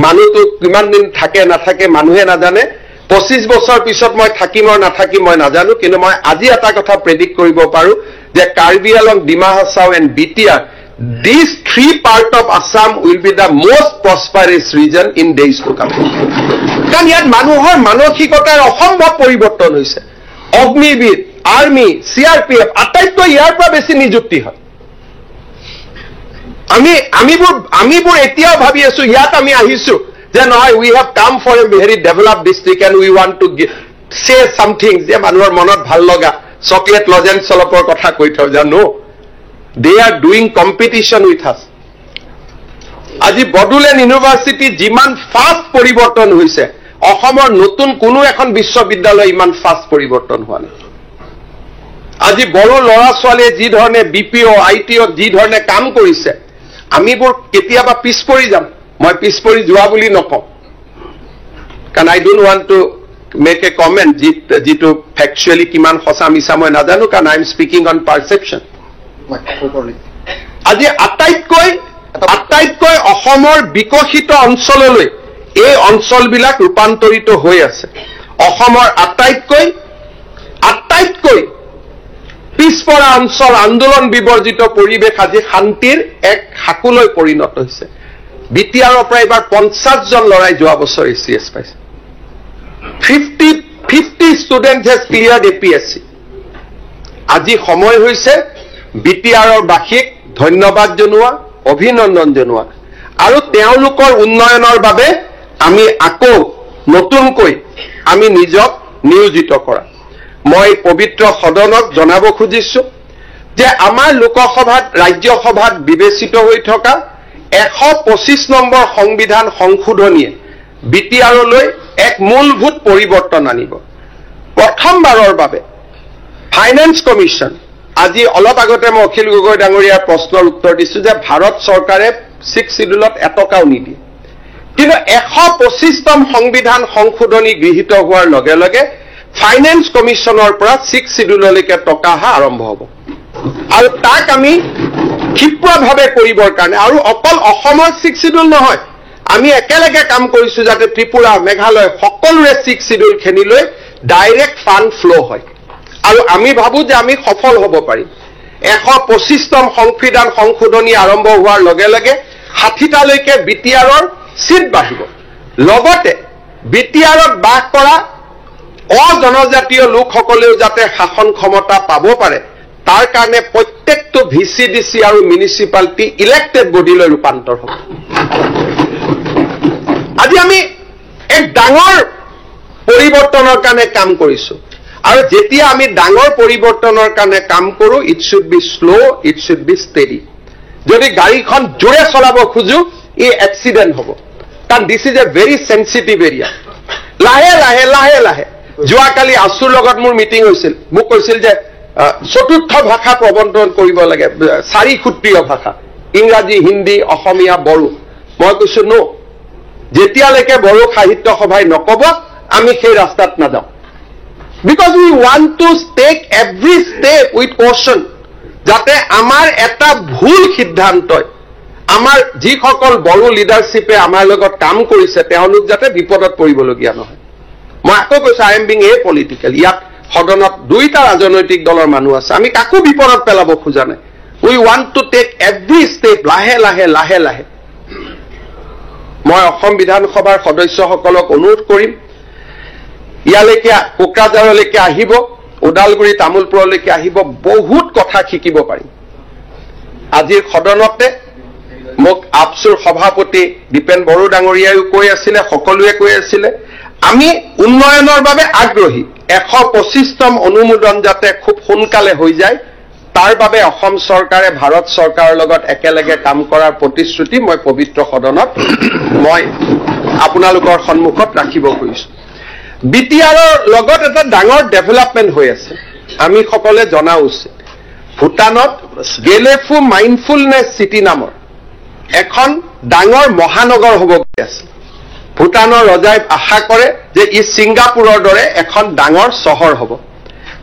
মানুহটো কিমান দিন থাকে নাথাকে মানুহে নাজানে, 25 বছৰ পিছত মই থাকিম আৰু নাথাকিম মই নাজানো, কিন্তু মই আজি এটা কথা প্ৰেডিক্ট কৰিব পাৰো যে কাৰ্বি আলং, Dima Hasao and BTR, these 3 parts of Assam will be the most prosperous region in days to come. কাৰণ ইয়াত মানুহৰ মানসিকতাৰ অসম্ভৱ পৰিৱৰ্তন হৈছে। অগ্নিবীৰ, আৰ্মি, CRPF আটাইতকৈ ইয়াৰ পৰা বেছি নিযুক্তি হয়। আমিবোৰ এতিয়াও ভাবি আছো, ইয়াত আমি আহিছো যে নহয়, we have come for a very develop district and we want to say something, যে মানুহৰ মনত ভাল লগা চকলেট লজেন্স চলপৰ কথা কৈ থওঁ জানো। They are doing competition with us. আজি বড়োলেণ্ড ইউনিভাৰ্চিটি যিমান ফাষ্ট পৰিৱৰ্তন হৈছে, অসমৰ নতুন কোনো এখন বিশ্ববিদ্যালয় ইমান ফাষ্ট পৰিৱৰ্তন হোৱা নাই। আজি বড়ো ল'ৰা ছোৱালীয়ে যি ধৰণে BPO, ITO যি ধৰণে কাম কৰিছে, আমিবোৰ কেতিয়াবা পিছ পৰি যাম। মই পিছ পৰি যোৱা বুলি নকওঁ, কাৰণ I don't want to make a comment যিটো ফেকচুৱেলি কিমান সঁচা মিছা মই নাজানো, কাৰণ I am speaking on perception. আজি আটাইতকৈ অসমৰ বিকশিত অঞ্চললৈ এই অঞ্চলবিলাক ৰূপান্তৰিত হৈ আছে। অসমৰ আটাইতকৈ পিছপৰা অঞ্চল, আন্দোলন বিবৰ্জিত পৰিৱেশ আজি শান্তিৰ এক সাঁকোলৈ পৰিণত হৈছে। বিটিআৰৰ পৰা এইবাৰ 50 জন ল'ৰাই যোৱা বছৰ ACS পাইছে। 50 ষ্টুডেণ্ট হেজ ক্লিয়াৰ্ড APSC। আজি সময় হৈছে বিটিআৰৰ বাসীক ধন্যবাদ জনোৱা, অভিনন্দন জনোৱা, আৰু তেওঁলোকৰ উন্নয়নৰ বাবে আমি আকৌ নতুনকৈ আমি নিজক নিয়োজিত কৰা। মই পবিত্ৰ সদনক জনাব খুজিছো যে আমাৰ লোকসভাত, ৰাজ্যসভাত বিবেচিত হৈ থকা 125 নম্বৰ সংবিধান সংশোধনীয়ে বিটিআৰলৈ এক মূলভূত পৰিৱৰ্তন আনিব। প্ৰথমবাৰৰ বাবে ফাইনেন্স কমিশ্যন, আজি অলপ আগতে মই অখিল গগৈ ডাঙৰীয়াৰ প্ৰশ্নৰ উত্তৰ দিছো যে ভাৰত চৰকাৰে 6 শিডিউলত এটকাও নিদিয়ে, কিন্তু 125তম সংবিধান সংশোধনী গৃহীত হোৱাৰ লগে লগে ফাইনেন্স কমিশ্যনৰ পৰা 6 শিডিউললৈকে টকা অহা আৰম্ভ হ'ব। আৰু তাক আমি ক্ষিপ্ৰভাৱে কৰিবৰ কাৰণে, আৰু অকল অসমৰ 6 শিডিউল নহয়, আমি একেলগে কাম কৰিছো যাতে ত্ৰিপুৰা, মেঘালয় সকলোৰে 6 শিডিউলখিনি লৈ ডাইৰেক্ট ফাণ্ড ফ্ল' হয়। আৰু আমি ভাবো যে আমি সফল হ'ব পাৰিম। 125তম সংবিধান সংশোধনী আৰম্ভ হোৱাৰ লগে লগে 60টালৈকে বিটিআৰৰ চিট বাঢ়িব। লগতে বিটিআৰত বাস কৰা অজনজাতীয় লোকসকলেও যাতে শাসন ক্ষমতা পাব পাৰে তাৰ কাৰণে প্ৰত্যেকটো ভিচিডিসি আৰু মিউনিচিপালিটি ইলেক্টেড বডিলৈ ৰূপান্তৰ হ'ব আজি আমি এক ডাঙৰ পৰিৱৰ্তনৰ কাৰণে কাম কৰিছো আৰু যেতিয়া আমি ডাঙৰ পৰিৱৰ্তনৰ কাৰণে কাম কৰো it should be slow it should be steady যদি গাড়ীখন জোৰে চলাব খুজো ই এক্সিডেন্ট হ'ব কাৰণ this is a very sensitive area লাহে লাহে লাহে লাহে যোৱাকালি আছুৰ লগত মোৰ মিটিং হৈছিল মোক কৈছিল যে চতুৰ্থ ভাষা প্ৰৱৰ্তন কৰিব লাগে 4 সূত্ৰীয় ভাষা ইংৰাজী হিন্দী অসমীয়া বড়ো মই কৈছো নো যেতিয়ালৈকে বড়ো সাহিত্য সভাই নকব আমি সেই ৰাস্তাত নাযাওঁ because we want to take every step with caution যাতে আমাৰ এটা ভুল সিদ্ধান্তই আমাৰ যিসকল বড়ো লিডাৰশ্বিপে আমাৰ লগত কাম কৰিছে তেওঁলোক যাতে বিপদত পৰিবলগীয়া নহয় মই আকৌ কৈছো I am being a political ইয়াত সদনত দুইটা ৰাজনৈতিক দলৰ মানুহ আছে আমি কাকো বিপদত পেলাব খোজা নাই we want to take every step লাহে লাহে লাহে লাহে মই অসম বিধানসভাৰ সদস্যসকলক অনুৰোধ কৰিম ইয়ালৈকে কোকৰাঝাৰলৈকে আহিব ওদালগুৰি তামুলপুৰলৈকে আহিব বহুত কথা শিকিব পাৰিম আজিৰ সদনতে মোক আপসুৰ সভাপতি দীপেন বড়ো ডাঙৰীয়ায়ো কৈ আছিলে সকলোৱে কৈ আছিলে আমি উন্নয়নৰ বাবে আগ্ৰহী 125তম অনুমোদন যাতে খুব সোনকালে হৈ যায় তাৰ বাবে অসম চৰকাৰে ভাৰত চৰকাৰৰ লগত একেলগে কাম কৰাৰ প্ৰতিশ্ৰুতি মই পবিত্ৰ সদনত মই আপোনালোকৰ সন্মুখত ৰাখিব খুজিছো বিটিআৰৰ লগত এটা ডাঙৰ ডেভেলপমেন্ট হৈ আছে আমি সকলে জনা উচিত ভুটানত গেলেফু মাইণ্ডফুলনেছ সিটি নামৰ এখন ডাঙৰ মহানগৰ হ'ব গৈ আছে ভুটানৰ ৰজাই আশা কৰে যে ই সিংগাপুৰৰ দৰে এখন ডাঙৰ চহৰ হ'ব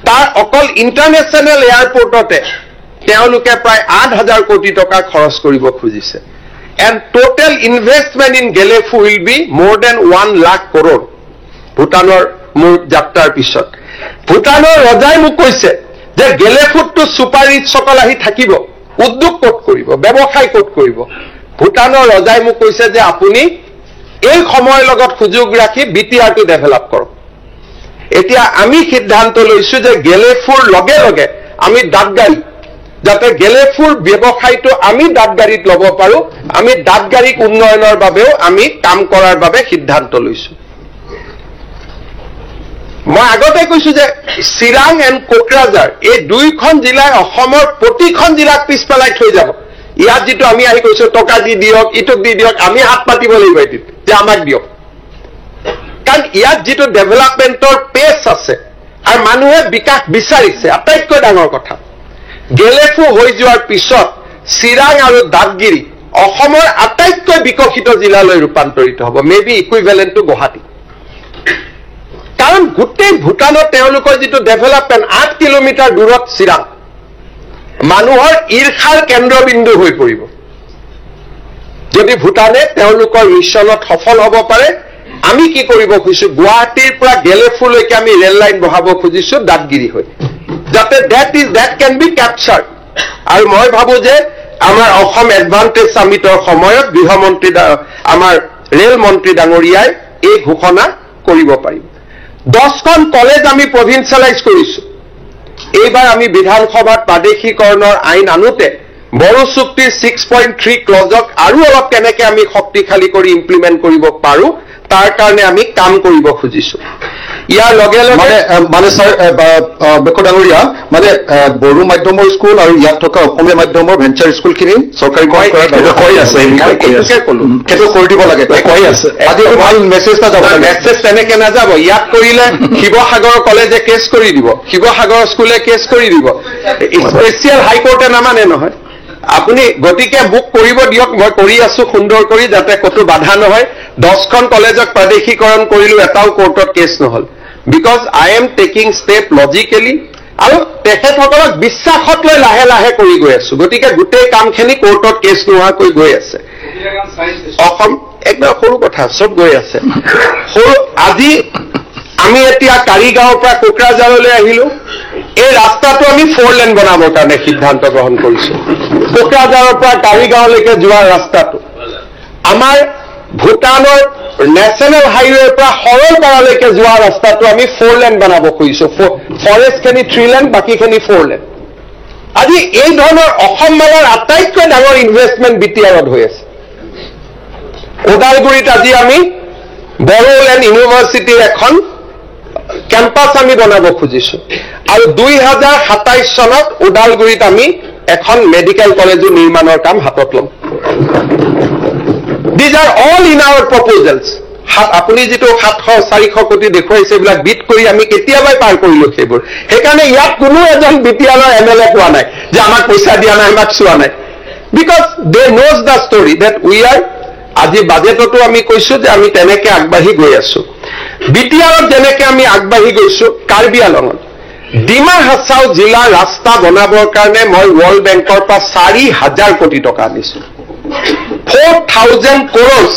তাৰ অকল ইন্টাৰনেশ্যনেল এয়াৰপোৰ্টতে তেওঁলোকে প্ৰায় 8,000 কোটি টকা খৰচ কৰিব খুজিছে and total investment in Gelephu will be মোৰ দেন 1 লাখ কৰোৰ ভুটানৰ মোৰ যাত্ৰাৰ পিছত ভুটানৰ ৰজাই মোক কৈছে যে গেলেফুতটো সুপাৰ ৰিচ সকল আহি থাকিব উদ্যোগ ক'ত কৰিব ব্যৱসায় ক'ত কৰিব ভুটানৰ ৰজাই মোক কৈছে যে আপুনি এই সময়ৰ লগত সুযোগ ৰাখি বিটিআৰটো ডেভেলপ কৰক এতিয়া আমি সিদ্ধান্ত লৈছো যে গেলেফুৰ লগে লগে আমি দাঁতগাড়ী যাতে গেলেফুৰ ব্যৱসায়টো আমি দাঁতগাড়ীত ল'ব পাৰো আমি দাঁতগাড়ীক উন্নয়নৰ বাবেও আমি কাম কৰাৰ বাবে সিদ্ধান্ত লৈছো মই আগতে কৈছো যে চিৰাং এণ্ড কোকৰাঝাৰ এই দুইখন জিলাই অসমৰ প্ৰতিখন জিলাক পিছ পেলাই থৈ যাব ইয়াত যিটো আমি আহি কৈছো টকা দি দিয়ক ইটোক দি দিয়ক আমি হাত পাতিব লাগিব এটিত যে আমাক দিয়ক কাৰণ ইয়াত যিটো ডেভেলপমেন্টৰ পেচ আছে আৰু মানুহে বিকাশ বিচাৰিছে আটাইতকৈ ডাঙৰ কথা গেলেফু হৈ যোৱাৰ পিছত চিৰাং আৰু দাঁতগিৰি অসমৰ আটাইতকৈ বিকশিত জিলালৈ ৰূপান্তৰিত হ'ব মেবি ইকুইভেলেন্ট টু গুৱাহাটী কাৰণ গোটেই ভুটানত তেওঁলোকৰ যিটো ডেভেলপমেন্ট 8 কিলোমিটাৰ দূৰত চিৰাং মানুহৰ ঈৰ্ষাৰ কেন্দ্ৰবিন্দু হৈ পৰিব যদি ভুটানে তেওঁলোকৰ মিছনত সফল হ'ব পাৰে আমি কি কৰিব খুজিছো গুৱাহাটীৰ পৰা গেলেফুলৈকে আমি ৰেল লাইন বহাব খুজিছো দাঁতগিৰি হৈ যাতে দ্যাট কেন বি ক্যাপচাৰ্ড আৰু মই ভাবো যে আমাৰ অসম এডভান্টেজ সামিটৰ সময়ত গৃহমন্ত্ৰী আমাৰ ৰেল মন্ত্ৰী ডাঙৰীয়াই এই ঘোষণা কৰিব পাৰিব 10খন কলেজ আমি প্ৰভিন্সিয়েলাইজ কৰিছো এইবাৰ আমি বিধানসভাত প্ৰাদেশিকৰণৰ আইন আনোতে বড়ো চুক্তিৰ 6.3 ক্লজক আৰু অলপ কেনেকৈ আমি শক্তিশালী কৰি ইমপ্লিমেন্ট কৰিব পাৰো তাৰ কাৰণে আমি কাম কৰিব খুজিছো ইয়াৰ লগে লগে মানে স্যাৰ বেকো ডাঙৰীয়া মানে বড়ো মাধ্যমৰ স্কুল আৰু ইয়াত থকা অসমীয়া মাধ্যমৰ ভেঞ্চাৰ স্কুলখিনি চৰকাৰী কৈ আছে সেইটো কৰি দিব লাগে কৈ আছে আজি ভাল মেছেজ এটা যাব মেছেজ তেনেকে নাযাব ইয়াত কৰিলে শিৱসাগৰ কলেজে কেছ কৰি দিব শিৱসাগৰ স্কুলে কেছ কৰি দিব স্পেচিয়েল হাইকোৰ্টে নামানে নহয় আপুনি গতিকে বুক কৰিব দিয়ক মই কৰি আছো সুন্দৰ কৰি যাতে কতো বাধা নহয় 10খন কলেজক প্ৰাদেশিকৰণ কৰিলো এটাও কোৰ্টত কেছ নহল because I am taking step logically আৰু তেখেতসকলক বিশ্বাসত লৈ লাহে লাহে কৰি গৈ আছো গতিকে গোটেই কামখিনি কোৰ্টত কেছ নোহোৱাকৈ গৈ আছে অসম একদম সৰু কথা চব গৈ আছে সৰু আজি আমি এতিয়া কাৰিগাঁৱৰ পৰা কোকৰাঝাৰলৈ আহিলো এই ৰাস্তাটো আমি 4 লেন বনাবৰ কাৰণে সিদ্ধান্ত গ্ৰহণ কৰিছো কোকৰাঝাৰৰ পৰা কাৰিগাঁৱলৈকে যোৱা ৰাস্তাটো আমাৰ ভুটানৰ নেশ্যনেল হাইৱেৰ পৰা সৰলপাৰালৈকে যোৱা ৰাস্তাটো আমি 4 লেন বনাব খুজিছো ফৰেষ্টখিনি 3 লেন বাকীখিনি 4 লেন আজি এই ধৰণৰ অসম মালাৰ আটাইতকৈ ডাঙৰ ইনভেষ্টমেণ্ট BTRত হৈ আছে। ওদালগুৰিত আজি আমি বড়োলেণ্ড ইউনিভাৰ্চিটিৰ এখন কেম্পাছ আমি বনাব খুজিছো আৰু 2027 চনত ওদালগুৰিত আমি এখন মেডিকেল কলেজো নিৰ্মাণৰ কাম হাতত ল'ম। These are all in our proposals. আপুনি যিটো 700-400 কোটি দেখুৱাইছে এইবিলাক বিট কৰি আমি কেতিয়াবাই পাৰ কৰিলো সেইবোৰ। সেইকাৰণে ইয়াত কোনো এজন BTRৰ MLA পোৱা নাই যে আমাক পইচা দিয়া নাই, আমাক চোৱা নাই। Because they knows the story date we are. আজি বাজেটতো আমি কৈছো যে আমি তেনেকে আগবাঢ়ি গৈ আছো। BTRত যেনেকে আমি আগবাঢ়ি গৈছো, কাৰ্বি আংলঙত ডিমা হাছাও জিলাৰ ৰাস্তা বনাবৰ কাৰণে মই ৱৰ্ল্ড বেংকৰ পৰা 4,000 কোটি টকা আনিছো। 4,000 crores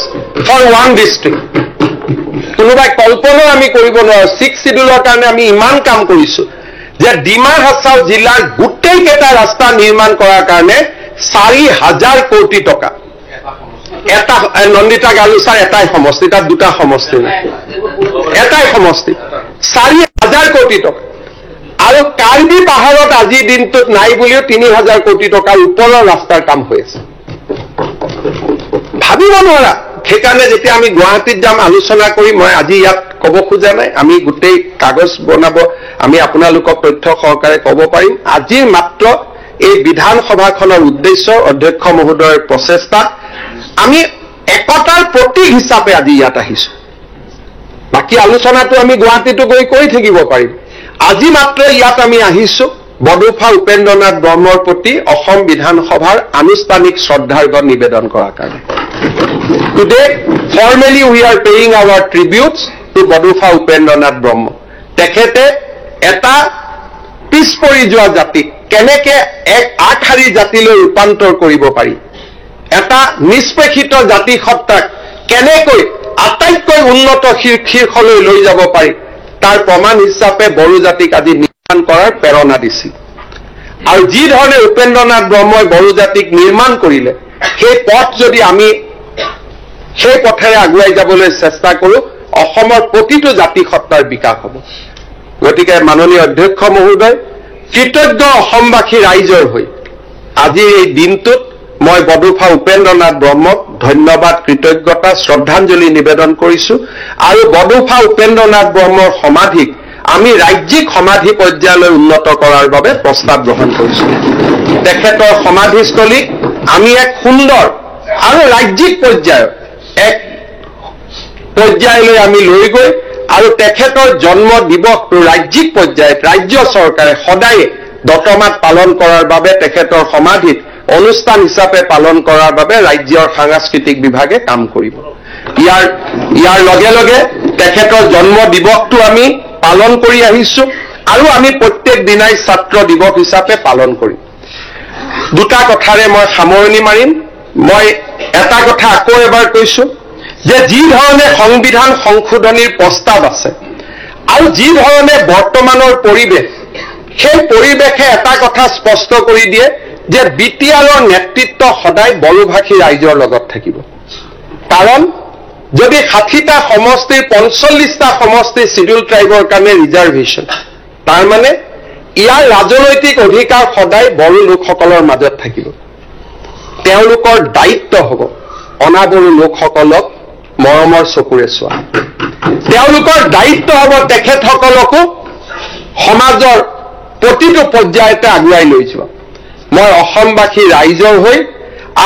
for one district. কোনোবাই কল্পনাও আমি কৰিব নোৱাৰো 6 শিডিউলৰ কাৰণে আমি ইমান কাম কৰিছো যে ডিমা হাছাও জিলাৰ গোটেই কেইটা ৰাস্তা নিৰ্মাণ কৰাৰ কাৰণে 4,000 কোটি টকা। এটা নন্দিতা গালুচাৰ এটাই সমষ্টি, তাত দুটা সমষ্টি নাই, এটাই সমষ্টি 4,000 কোটি টকা। আৰু কাৰ্বি পাহাৰত আজিৰ দিনটোত নাই বুলিও 3,000 কোটি টকাৰ ওপৰৰ ৰাস্তাৰ কাম হৈ আছে। ভাবিব নোৱাৰা। সেইকাৰণে যেতিয়া আমি গুৱাহাটীত যাম আলোচনা কৰি, মই আজি ইয়াত ক'ব খোজা নাই, আমি গোটেই কাগজ বনাব, আমি আপোনালোকক তথ্য সহকাৰে ক'ব পাৰিম। আজিৰ মাত্ৰ এই বিধানসভাখনৰ উদ্দেশ্য অধ্যক্ষ মহোদয়ৰ প্ৰচেষ্টাত আমি একতাৰ প্ৰতীক হিচাপে আজি ইয়াত আহিছো। বাকী আলোচনাটো আমি গুৱাহাটীতো গৈ কৰি থাকিব পাৰিম। আজি মাত্ৰ ইয়াত আমি আহিছো বডোফা উপেন্দ্ৰনাথ ব্ৰহ্মৰ প্ৰতি অসম বিধানসভাৰ আনুষ্ঠানিক শ্ৰদ্ধাৰ্ঘ্য নিবেদন কৰাৰ কাৰণে। Today, formally we are paying our tributes to Bodofa Upendranath ব্ৰহ্ম। তেখেতে এটা পিছ পৰি যোৱা জাতিক কেনেকে এক আগশাৰী জাতিলৈ ৰূপান্তৰ কৰিব পাৰি, এটা নিষ্পেষিত জাতিসত্তাক কেনেকৈ আটাইতকৈ উন্নত শীৰ্ষলৈ লৈ যাব পাৰি, তাৰ প্ৰমাণ হিচাপে বড়ো জাতিক আজি নিৰ্মাণ কৰাৰ প্ৰেৰণা দিছিল। আৰু যি ধৰণে উপেন্দ্ৰনাথ ব্ৰহ্মই বড়ো জাতিক নিৰ্মাণ কৰিলে, সেই পথ যদি আমি সেই পথেৰে আগুৱাই যাবলৈ চেষ্টা কৰো, অসমৰ প্ৰতিটো জাতিসত্তাৰ বিকাশ হ'ব। গতিকে মাননীয় অধ্যক্ষ মহোদয়, কৃতজ্ঞ অসমবাসী ৰাইজৰ হৈ আজিৰ এই দিনটোত মই বডোফা উপেন্দ্ৰনাথ ব্ৰহ্মক ধন্যবাদ, কৃতজ্ঞতা, শ্ৰদ্ধাঞ্জলি নিবেদন কৰিছো। আৰু বডোফা উপেন্দ্ৰনাথ ব্ৰহ্মৰ সমাধিক আমি ৰাজ্যিক সমাধি পৰ্যায়লৈ উন্নত কৰাৰ বাবে প্ৰস্তাৱ গ্ৰহণ কৰিছো। তেখেতৰ সমাধিস্থলীক আমি এক সুন্দৰ আৰু ৰাজ্যিক পৰ্যায়ৰ এক পৰ্যায়লৈ আমি লৈ গৈ আৰু তেখেতৰ জন্ম দিৱসটো ৰাজ্যিক পৰ্যায়ত ৰাজ্য চৰকাৰে সদায় দতমাত পালন কৰাৰ বাবে তেখেতৰ সমাধিত অনুষ্ঠান হিচাপে পালন কৰাৰ বাবে ৰাজ্যৰ সাংস্কৃতিক বিভাগে কাম কৰিব। ইয়াৰ লগে লগে তেখেতৰ জন্ম দিৱসটো আমি পালন কৰি আহিছো আৰু আমি প্ৰত্যেক দিনাই ছাত্ৰ দিৱস হিচাপে পালন কৰিম। দুটা কথাৰে মই সামৰণি মাৰিম। মই এটা কথা আকৌ এবাৰ কৈছো যে যি ধৰণে সংবিধান সংশোধনীৰ প্ৰস্তাৱ আছে আৰু যি ধৰণে বৰ্তমানৰ পৰিৱেশ, সেই পৰিৱেশে এটা কথা স্পষ্ট কৰি দিয়ে যে BTRৰ নেতৃত্ব সদায় বড়োভাষী ৰাইজৰ লগত থাকিব। কাৰণ যদি 60টা সমষ্টিৰ 45টা সমষ্টি শিডিউল ট্ৰাইবৰ কাৰণে ৰিজাৰ্ভেশ্যন, তাৰমানে ইয়াৰ ৰাজনৈতিক অধিকাৰ সদায় বড়ো লোকসকলৰ মাজত থাকিব। তেওঁলোকৰ দায়িত্ব হ'ব অনাবড়ো লোকসকলক মৰমৰ চকুৰে চোৱা। তেওঁলোকৰ দায়িত্ব হ'ব তেখেতসকলকো সমাজৰ প্ৰতিটো পৰ্যায়তে আগুৱাই লৈ যোৱা। মই অসমবাসী ৰাইজৰ হৈ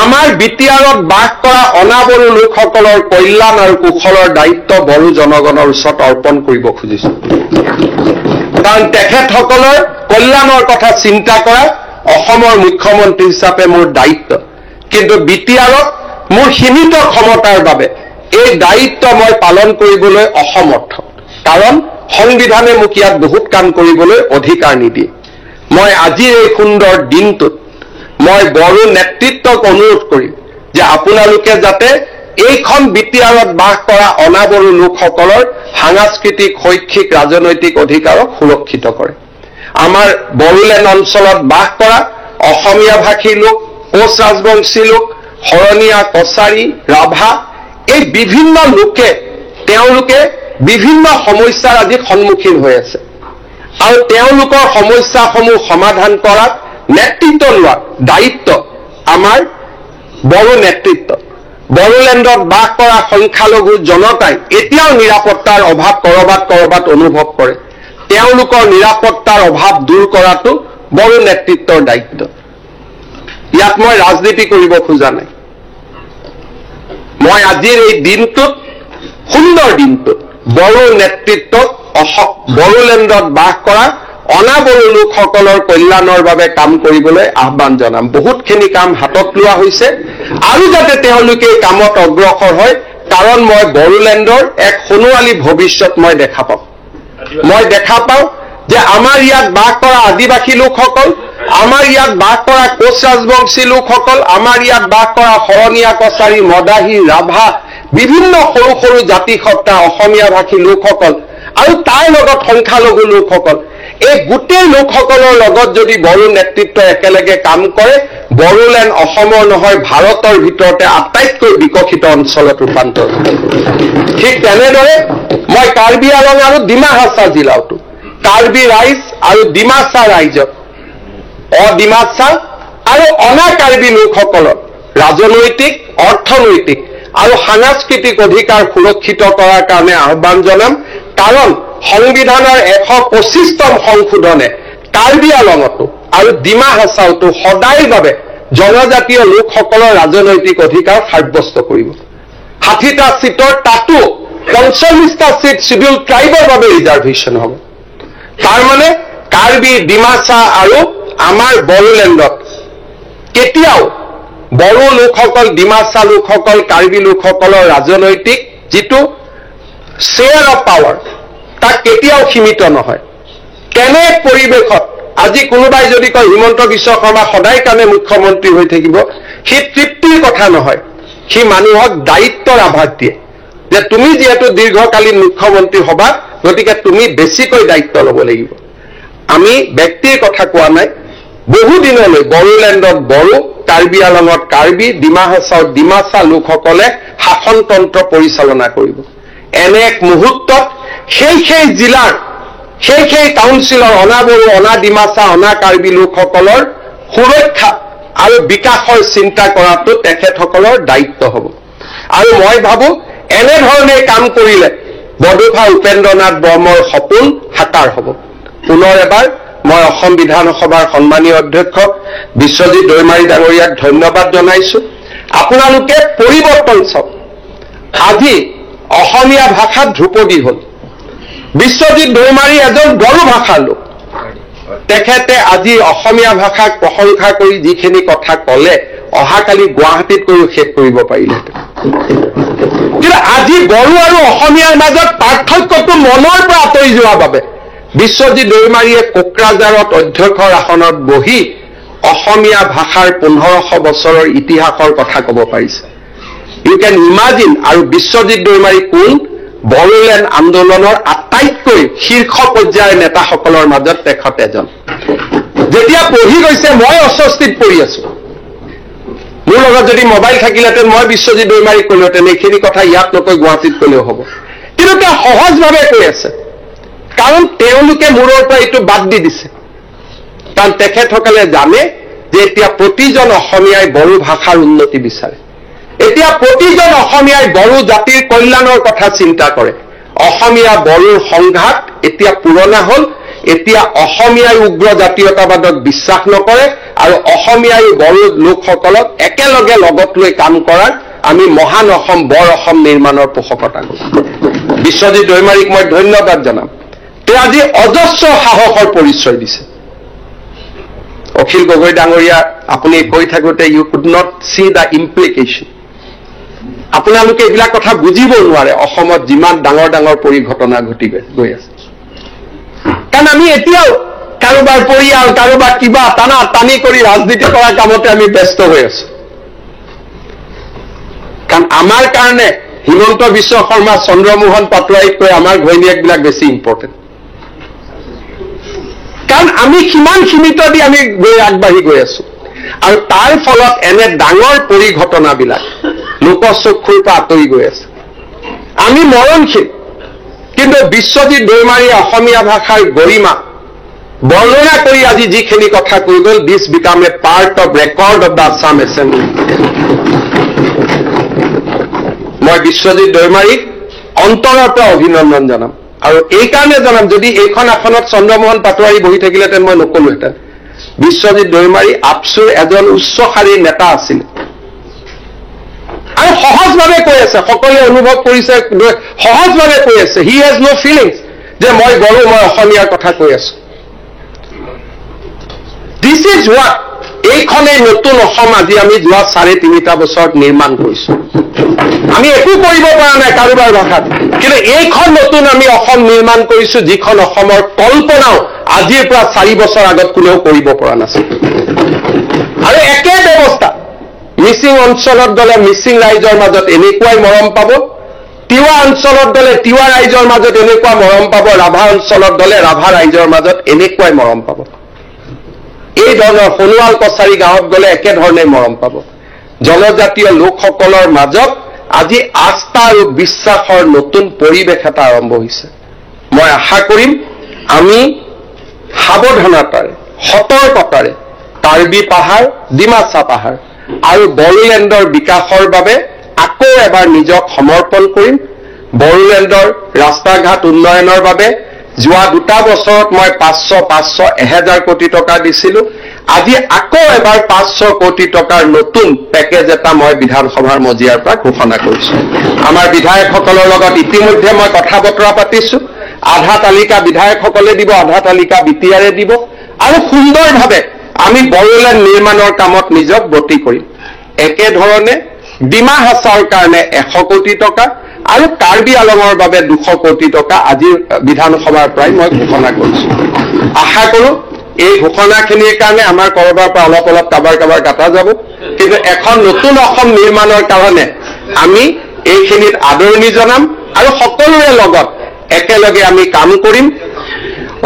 আমাৰ BTRত বাস কৰা অনাবড়ো লোকসকলৰ কল্যাণ আৰু কুশলৰ দায়িত্ব বড়ো জনগণৰ ওচৰত অৰ্পণ কৰিব খুজিছো। কাৰণ তেখেতসকলৰ কল্যাণৰ কথা চিন্তা কৰা অসমৰ মুখ্যমন্ত্ৰী হিচাপে মোৰ দায়িত্ব। কিন্তু BTRত মোৰ সীমিত ক্ষমতাৰ বাবে এই দায়িত্ব মই পালন কৰিবলৈ অসমৰ্থ। কাৰণ সংবিধানে মোক ইয়াত বহুত কাম কৰিবলৈ অধিকাৰ নিদিয়ে। মই আজিৰ এই সুন্দৰ দিনটোত মই বড়ো নেতৃত্বক অনুৰোধ কৰিম যে আপোনালোকে যাতে এইখন BTRত বাস কৰা অনাবড়ো লোকসকলৰ সাংস্কৃতিক, শৈক্ষিক, ৰাজনৈতিক অধিকাৰক সুৰক্ষিত কৰে। আমাৰ বড়োলেণ্ড অঞ্চলত বাস কৰা অসমীয়া ভাষী লোক, কোচ ৰাজবংশী লোক, শৰণীয়া, কছাৰী, ৰাভা, এই বিভিন্ন লোকে তেওঁলোকে বিভিন্ন সমস্যাৰ আজি সন্মুখীন হৈ আছে আৰু তেওঁলোকৰ সমস্যাসমূহ সমাধান কৰাত নেতৃত্ব লোৱাৰ দায়িত্ব আমাৰ বড়ো নেতৃত্ব। বড়োলেণ্ডত বাস কৰা সংখ্যালঘু জনতাই এতিয়াও নিৰাপত্তাৰ অভাৱ কৰবাত অনুভৱ কৰে। তেওঁলোকৰ নিৰাপত্তাৰ অভাৱ দূৰ কৰাটো বড়ো নেতৃত্বৰ দায়িত্ব। ইয়াত মই ৰাজনীতি কৰিব খোজা নাই। মই আজিৰ এই দিনটোত, সুন্দৰ দিনটোত, বড়ো নেতৃত্বক বড়োলেণ্ডত বাস কৰা অনাবড়ো লোকসকলৰ কল্যাণৰ বাবে কাম কৰিবলৈ আহ্বান জনাম। বহুতখিনি কাম হাতত লোৱা হৈছে আৰু যাতে তেওঁলোকে এই কামত অগ্ৰসৰ হয়, কাৰণ মই বড়োলেণ্ডৰ এক সোণোৱালী ভৱিষ্যত মই দেখা পাওঁ। মই দেখা পাওঁ যে আমাৰ ইয়াত বাস কৰা আদিবাসী লোকসকল, আমাৰ ইয়াত বাস কৰা কোচ ৰাজবংশী লোকসকল, আমাৰ ইয়াত বাস কৰা শৰণীয়া কছাৰী, মদাহী, ৰাভা, বিভিন্ন সৰু সৰু জাতি সত্তা, অসমীয়া ভাষী লোকসকল আৰু তাৰ লগত সংখ্যালঘু লোকসকল, এই গোটেই লোকসকলৰ লগত যদি বড়ো নেতৃত্বই একেলগে কাম কৰে, বড়োলেণ্ড অসমৰ নহয় ভাৰতৰ ভিতৰতে আটাইতকৈ বিকশিত অঞ্চলত ৰূপান্তৰ হ'ব। ঠিক তেনেদৰে মই কাৰ্বি আলং আৰু ডিমা হাছাও জিলাতো কাৰ্বি ৰাইজ আৰু ডিমাছা ৰাইজক, অডিমাছা আৰু অনা কাৰ্বি লোকসকলৰ ৰাজনৈতিক, অৰ্থনৈতিক আৰু সাংস্কৃতিক অধিকাৰ সুৰক্ষিত কৰাৰ কাৰণে আহ্বান জনাম। কাৰণ সংবিধানৰ 125তম সংশোধনে কাৰ্বি আলঙতো আৰু ডিমা হাছাওতো সদায়ৰ বাবে জনজাতীয় লোকসকলৰ ৰাজনৈতিক অধিকাৰ সাব্যস্ত কৰিব। 60টা চিটৰ তাতো 45টা চিট শিডিউল ট্ৰাইবৰ বাবে ৰিজাৰ্ভেশ্যন হ'ব। তাৰমানে কাৰ্বি, ডিমাছা আৰু আমাৰ বড়োলেণ্ডত কেতিয়াও বড়ো লোকসকল, ডিমাছা লোকসকল, কাৰ্বি লোকসকলৰ ৰাজনৈতিক যিটো শ্বেয়াৰ অফ পাৱাৰ, তাক কেতিয়াও সীমিত নহয়। তেনে পৰিৱেশত আজি কোনোবাই যদি কয় হিমন্ত বিশ্ব শৰ্মা সদায় কাৰণে মুখ্যমন্ত্ৰী হৈ থাকিব, সি তৃপ্তিৰ কথা নহয়, সি মানুহক দায়িত্বৰ আভাস দিয়ে যে তুমি যিহেতু দীৰ্ঘকালীন মুখ্যমন্ত্ৰী হবা, গতিকে তুমি বেছিকৈ দায়িত্ব ল'ব লাগিব। আমি ব্যক্তিৰ কথা কোৱা নাই, বহুদিনলৈ বড়োলেণ্ডত বড়ো, কাৰ্বি আলঙত কাৰ্বি, ডিমা হাছাওত ডিমাছা লোকসকলে শাসনতন্ত্ৰ পৰিচালনা কৰিব। এনে এক মুহূৰ্তত সেই জিলাৰ, সেই কাউন্সিলৰ অনাবড়ো, অনা ডিমাছা, অনা কাৰ্বি লোকসকলৰ সুৰক্ষা আৰু বিকাশৰ চিন্তা কৰাটো তেখেতসকলৰ দায়িত্ব হ'ব। আৰু মই ভাবো এনেধৰণে কাম কৰিলে বডোফা উপেন্দ্ৰনাথ ব্ৰহ্মৰ সপোন সাকাৰ হ'ব। পুনৰ এবাৰ মই অসম বিধানসভাৰ সন্মানীয় অধ্যক্ষ বিশ্বজিৎ দৈমাৰী ডাঙৰীয়াক ধন্যবাদ জনাইছো। আপোনালোকে পৰিৱৰ্তন চাওক। আজি অসমীয়া ভাষাত ধ্ৰুপদী হ'ল। বিশ্বজিৎ দৈমাৰী এজন বড়ো ভাষাৰ লোক। তেখেতে আজি অসমীয়া ভাষাক প্ৰশংসা কৰি যিখিনি কথা ক'লে, অহাকালি গুৱাহাটীত কৈও শেষ কৰিব পাৰিলেহেঁতেন। কিন্তু আজি বড়ো আৰু অসমীয়াৰ মাজত পাৰ্থক্যটো মনৰ পৰা আঁতৰি যোৱাৰ বাবে বিশ্বজিৎ দৈমাৰীয়ে কোকৰাঝাৰত অধ্যক্ষৰ আসনত বহি অসমীয়া ভাষাৰ 1500 বছৰৰ ইতিহাসৰ কথা ক'ব পাৰিছে। ইউ কেন ইমাজিন। আৰু বিশ্বজিৎ দৈমাৰী কোন? বড়োলেণ্ড আন্দোলনৰ আটাইতকৈ শীৰ্ষ পৰ্যায়ৰ নেতাসকলৰ মাজত তেখেত এজন। যেতিয়া পঢ়ি গৈছে, মই অস্বস্তিত পৰি আছো। মোৰ লগত যদি মোবাইল থাকিলেহেঁতেন মই বিশ্বজিৎ দৈমাৰীক ক'লোহেঁতেন, এইখিনি কথা ইয়াত নকৈ গুৱাহাটীত ক'লেও হ'ব। কিন্তু তেওঁ সহজভাৱে কৈ আছে, কাৰণ তেওঁলোকে মূৰৰ পৰা এইটো বাদ দি দিছে। কাৰণ তেখেতসকলে জানে যে এতিয়া প্ৰতিজন অসমীয়াই বড়ো ভাষাৰ উন্নতি বিচাৰে। এতিয়া প্ৰতিজন অসমীয়াই বড়ো জাতিৰ কল্যাণৰ কথা চিন্তা কৰে। অসমীয়া বড়োৰ সংঘাত এতিয়া পুৰণা হ'ল। এতিয়া অসমীয়াই উগ্ৰ জাতীয়তাবাদক বিশ্বাস নকৰে আৰু অসমীয়াই বড়ো লোকসকলক একেলগে লগত লৈ কাম কৰাৰ আমি মহান অসম, বৰ অসম নিৰ্মাণৰ পোষকতা কৰোঁ। বিশ্বজিৎ দৈমাৰীক মই ধন্যবাদ জনাম। তেওঁ আজি অজস্ৰ সাহসৰ পৰিচয় দিছে। অখিল গগৈ ডাঙৰীয়া, আপুনি কৈ থাকোঁতে you could not see the implication. আপোনালোকে এইবিলাক কথা বুজিব নোৱাৰে। অসমত যিমান ডাঙৰ ডাঙৰ পৰিঘটনা ঘটি গৈ আছে, কাৰণ আমি এতিয়াও কাৰোবাৰ পৰিয়াল, কাৰোবাৰ কিবা টানা টানি কৰি ৰাজনীতি কৰাৰ কামতে আমি ব্যস্ত হৈ আছো। কাৰণ আমাৰ কাৰণে হিমন্ত বিশ্ব শৰ্মা, চন্দ্ৰমোহন পাটোৱাৰীতকৈ আমাৰ ঘৈণীয়েকবিলাক বেছি ইম্পৰ্টেণ্ট। কাৰণ আমি সিমান সীমিত দি আমি আগবাঢ়ি গৈ আছো। আৰু তাৰ ফলত এনে ডাঙৰ পৰিঘটনাবিলাক লোকচক্ষুৰ পৰা আঁতৰি গৈ আছে। আমি মৰণশীল, কিন্তু বিশ্বজিৎ দৈমাৰীয়ে অসমীয়া ভাষাৰ গৰিমা বৰ্ণনা কৰি আজি যিখিনি কথা কৈ গ'ল, this became a part of record of the Assam assembly. মই বিশ্বজিৎ দৈমাৰীক অন্তৰৰ পৰা অভিনন্দন জনাম, আৰু এইকাৰণে জনাম, যদি এইখন আসনত চন্দ্ৰমোহন পাটোৱাৰী বহি থাকিলেহেঁতেন মই নকলোহেঁতেন। বিশ্বজিৎ দৈমাৰী আপচুৰ এজন উচ্চ শাৰীৰ নেতা আছিল, আৰু সহজভাৱে কৈ আছে, সকলোৱে অনুভৱ কৰিছে, সহজভাৱে কৈ আছে। হি হেজ ন' ফিলিংছ যে মই বড়ো, মই অসমীয়াৰ কথা কৈ আছো। দিছ ইজ হোৱাট, এইখনেই নতুন অসম আজি আমি যোৱা 3.5 বছৰত নিৰ্মাণ কৰিছো। আমি একো কৰিব পৰা নাই কাৰোবাৰ ভাষাত, কিন্তু এইখন নতুন আমি অসম নিৰ্মাণ কৰিছো, যিখন অসমৰ কল্পনাও আজিৰ পৰা 4 বছৰ আগত কোনেও কৰিব পৰা নাছিল। আৰু একে ব্যৱস্থা মিচিং অঞ্চলত গলে মিচিং ৰাইজৰ মাজত এনেকুৱাই মৰম পাব, তিৱা অঞ্চলত গলে তিৱা ৰাইজৰ মাজত এনেকুৱা মৰম পাব, ৰাভা অঞ্চলত গলে ৰাভা ৰাইজৰ মাজত এনেকুৱাই মৰম পাব। এই ধৰণৰ সোণোৱাল কছাৰী গাঁৱত গলে একেধৰণে মৰম পাব। জনজাতীয় লোকসকলৰ মাজত আজি আস্থা আৰু বিশ্বাসৰ নতুন পৰিৱেশ এটা আৰম্ভ হৈছে। মই আশা কৰিম আমি সাৱধানতাৰে, সতৰ্কতাৰে কাৰ্বি পাহাৰ, ডিমাচা পাহাৰ আৰু বড়োলেণ্ডৰ বিকাশৰ বাবে আকৌ এবাৰ নিজক সমৰ্পণ কৰিম। বড়োলেণ্ডৰ ৰাস্তা ঘাট উন্নয়নৰ বাবে যোৱা 2 বছৰত মই 500-1000 কোটি টকা দিছিলো। আজি আকৌ এবাৰ 500 কোটি টকাৰ নতুন পেকেজ এটা মই বিধানসভাৰ মজিয়াৰ পৰা ঘোষণা কৰিছো। আমাৰ বিধায়কসকলৰ লগত ইতিমধ্যে মই কথা বতৰা পাতিছো। আধা তালিকা বিধায়কসকলে দিব, আধা তালিকা বিটিআৰে দিব, আৰু সুন্দৰভাৱে আমি বড়োলেণ্ড নিৰ্মাণৰ কামত নিজক ব্ৰতী কৰিম। একেধৰণে ডিমা হাছাওৰ কাৰণে 100 কোটি টকা আৰু কাৰ্বি আলঙৰ বাবে 200 কোটি টকা আজি বিধানসভাৰ পৰাই মই ঘোষণা কৰিছো। আশা কৰো এই ঘোষণাখিনিৰ কাৰণে আমাৰ কৰবাৰ পৰা অলপ অলপ কাবাৰ কাটা যাব, কিন্তু এখন নতুন অসম নিৰ্মাণৰ কাৰণে আমি এইখিনিত আদৰণি জনাম আৰু সকলোৰে লগত একেলগে আমি কাম কৰিম।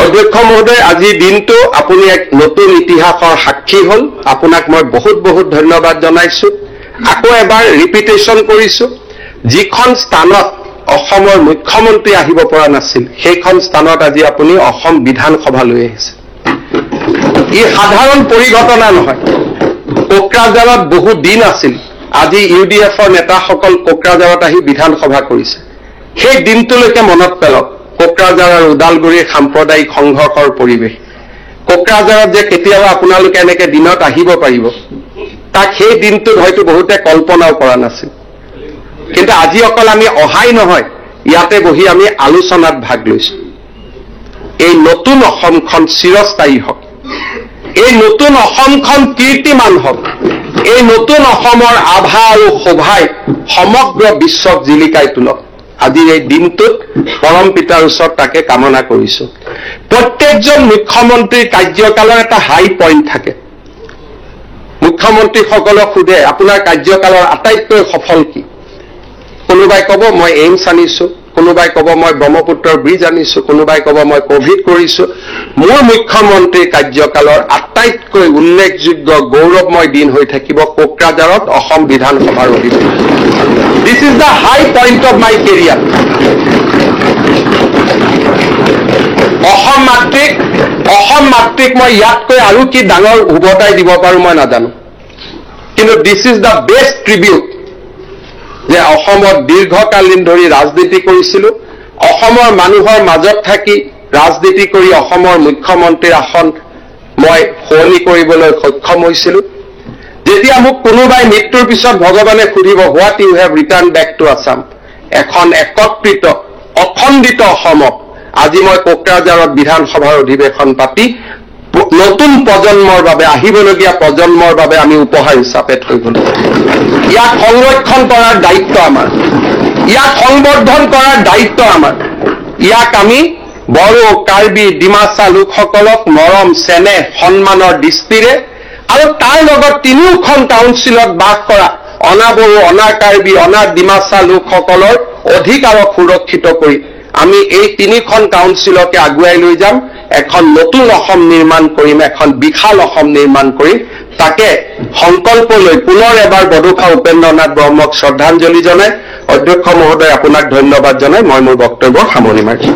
অধ্যক্ষ মহোদয়, আজিৰ দিনটো আপুনি এক নতুন ইতিহাসৰ সাক্ষী হ'ল। আপোনাক মই বহুত বহুত ধন্যবাদ জনাইছো। আকৌ এবাৰ ৰিপিটেশ্যন কৰিছো, যিখন স্থানত অসমৰ মুখ্যমন্ত্ৰী আহিব পৰা নাছিল, সেইখন স্থানত আজি আপুনি অসম বিধানসভা লৈ আহিছে। ই সাধাৰণ পৰিঘটনা নহয়। কোকৰাঝাৰত বহু দিন আছিল, আজি UDFৰ নেতাসকল কোকৰাঝাৰত আহি বিধানসভা কৰিছে। সেই দিনটোলৈকে মনত পেলক, কোকৰাঝাৰ আৰু ওদালগুৰিৰ সাম্প্ৰদায়িক সংঘৰ্ষৰ পৰিৱেশ। কোকৰাঝাৰত যে কেতিয়াবা আপোনালোকে এনেকে দিনত আহিব পাৰিব, তাক সেই দিনটোত হয়তো বহুতে কল্পনাও কৰা নাছিল। কিন্তু আজি অকল আমি অহাই নহয়, ইয়াতে বহি আমি আলোচনাত ভাগ লৈছো। এই নতুন অসমখন চিৰস্থায়ী হওক, এই নতুন অসমখন কীৰ্তিমান হওক, এই নতুন অসমৰ আভা আৰু শোভাই সমগ্ৰ বিশ্বক জিলিকাই তোলক। আজিৰ এই দিনটোত পৰম পিতাৰ ওচৰত তাকে কামনা কৰিছো। প্ৰত্যেকজন মুখ্যমন্ত্ৰীৰ কাৰ্যকালৰ এটা হাই পইণ্ট থাকে। মুখ্যমন্ত্ৰীসকলক সোধে আপোনাৰ কাৰ্যকালৰ আটাইতকৈ সফল কি? কোনোবাই ক'ব মই এইমছ আনিছো, কোনোবাই ক'ব মই ব্ৰহ্মপুত্ৰৰ ব্ৰিজ আনিছো, কোনোবাই ক'ব মই কোভিড কৰিছো। মোৰ মুখ্যমন্ত্ৰীৰ কাৰ্যকালৰ আটাইতকৈ উল্লেখযোগ্য গৌৰৱময় দিন হৈ থাকিব কোকৰাঝাৰত অসম বিধানসভাৰ অধিৱেশন। This is the high point of my career. Assam মাতৃক মই ইয়াতকৈ আৰু কি ডাঙৰ উভতাই দিব পাৰো মই নাজানো, কিন্তু দিছ ইজ দ্য বেষ্ট ট্ৰিবিউট যে অসমত দীৰ্ঘকালীন ধৰি ৰাজনীতি কৰিছিলো, অসমৰ মানুহৰ মাজত থাকি ৰাজনীতি কৰি অসমৰ মুখ্যমন্ত্ৰীৰ আসন মই সলনি কৰিবলৈ সক্ষম হৈছিলো। যেতিয়া মোক কোনোবাই মৃত্যুৰ পিছত ভগৱানে সুধিব what you have return back to Assam, এখন একত্ৰিত অখণ্ডিত অসমক আজি মই কোকৰাঝাৰত বিধানসভাৰ অধিৱেশন পাতি নতুন প্ৰজন্মৰ বাবে, আহিবলগীয়া প্ৰজন্মৰ বাবে আমি উপহাৰ হিচাপে থৈ গলো। ইয়াক সংৰক্ষণ কৰাৰ দায়িত্ব আমাৰ, ইয়াক সংবৰ্ধন কৰাৰ দায়িত্ব আমাৰ। ইয়াক আমি বড়ো, কাৰ্বি, ডিমাচা লোকসকলক মৰম, চেনেহ, সন্মানৰ দৃষ্টিৰে আৰু তাৰ লগত 3খন কাউন্সিলত বাস কৰা অনা বড়ো, অনা কাৰ্বি, অনা ডিমাচা লোকসকলৰ অধিকাৰক সুৰক্ষিত কৰি আমি এই 3খন কাউন্সিলকে আগুৱাই লৈ যাম। এখন নতুন অসম নিৰ্মাণ কৰিম, এখন বিশাল অসম নিৰ্মাণ কৰিম। তাকে সংকল্প লৈ পুনৰ এবাৰ বডোফা উপেন্দ্ৰনাথ ব্ৰহ্মক শ্ৰদ্ধাঞ্জলি জনাই অধ্যক্ষ মহোদয় আপোনাক ধন্যবাদ জনাই মই মোৰ বক্তব্য সামৰণি মাৰিছো।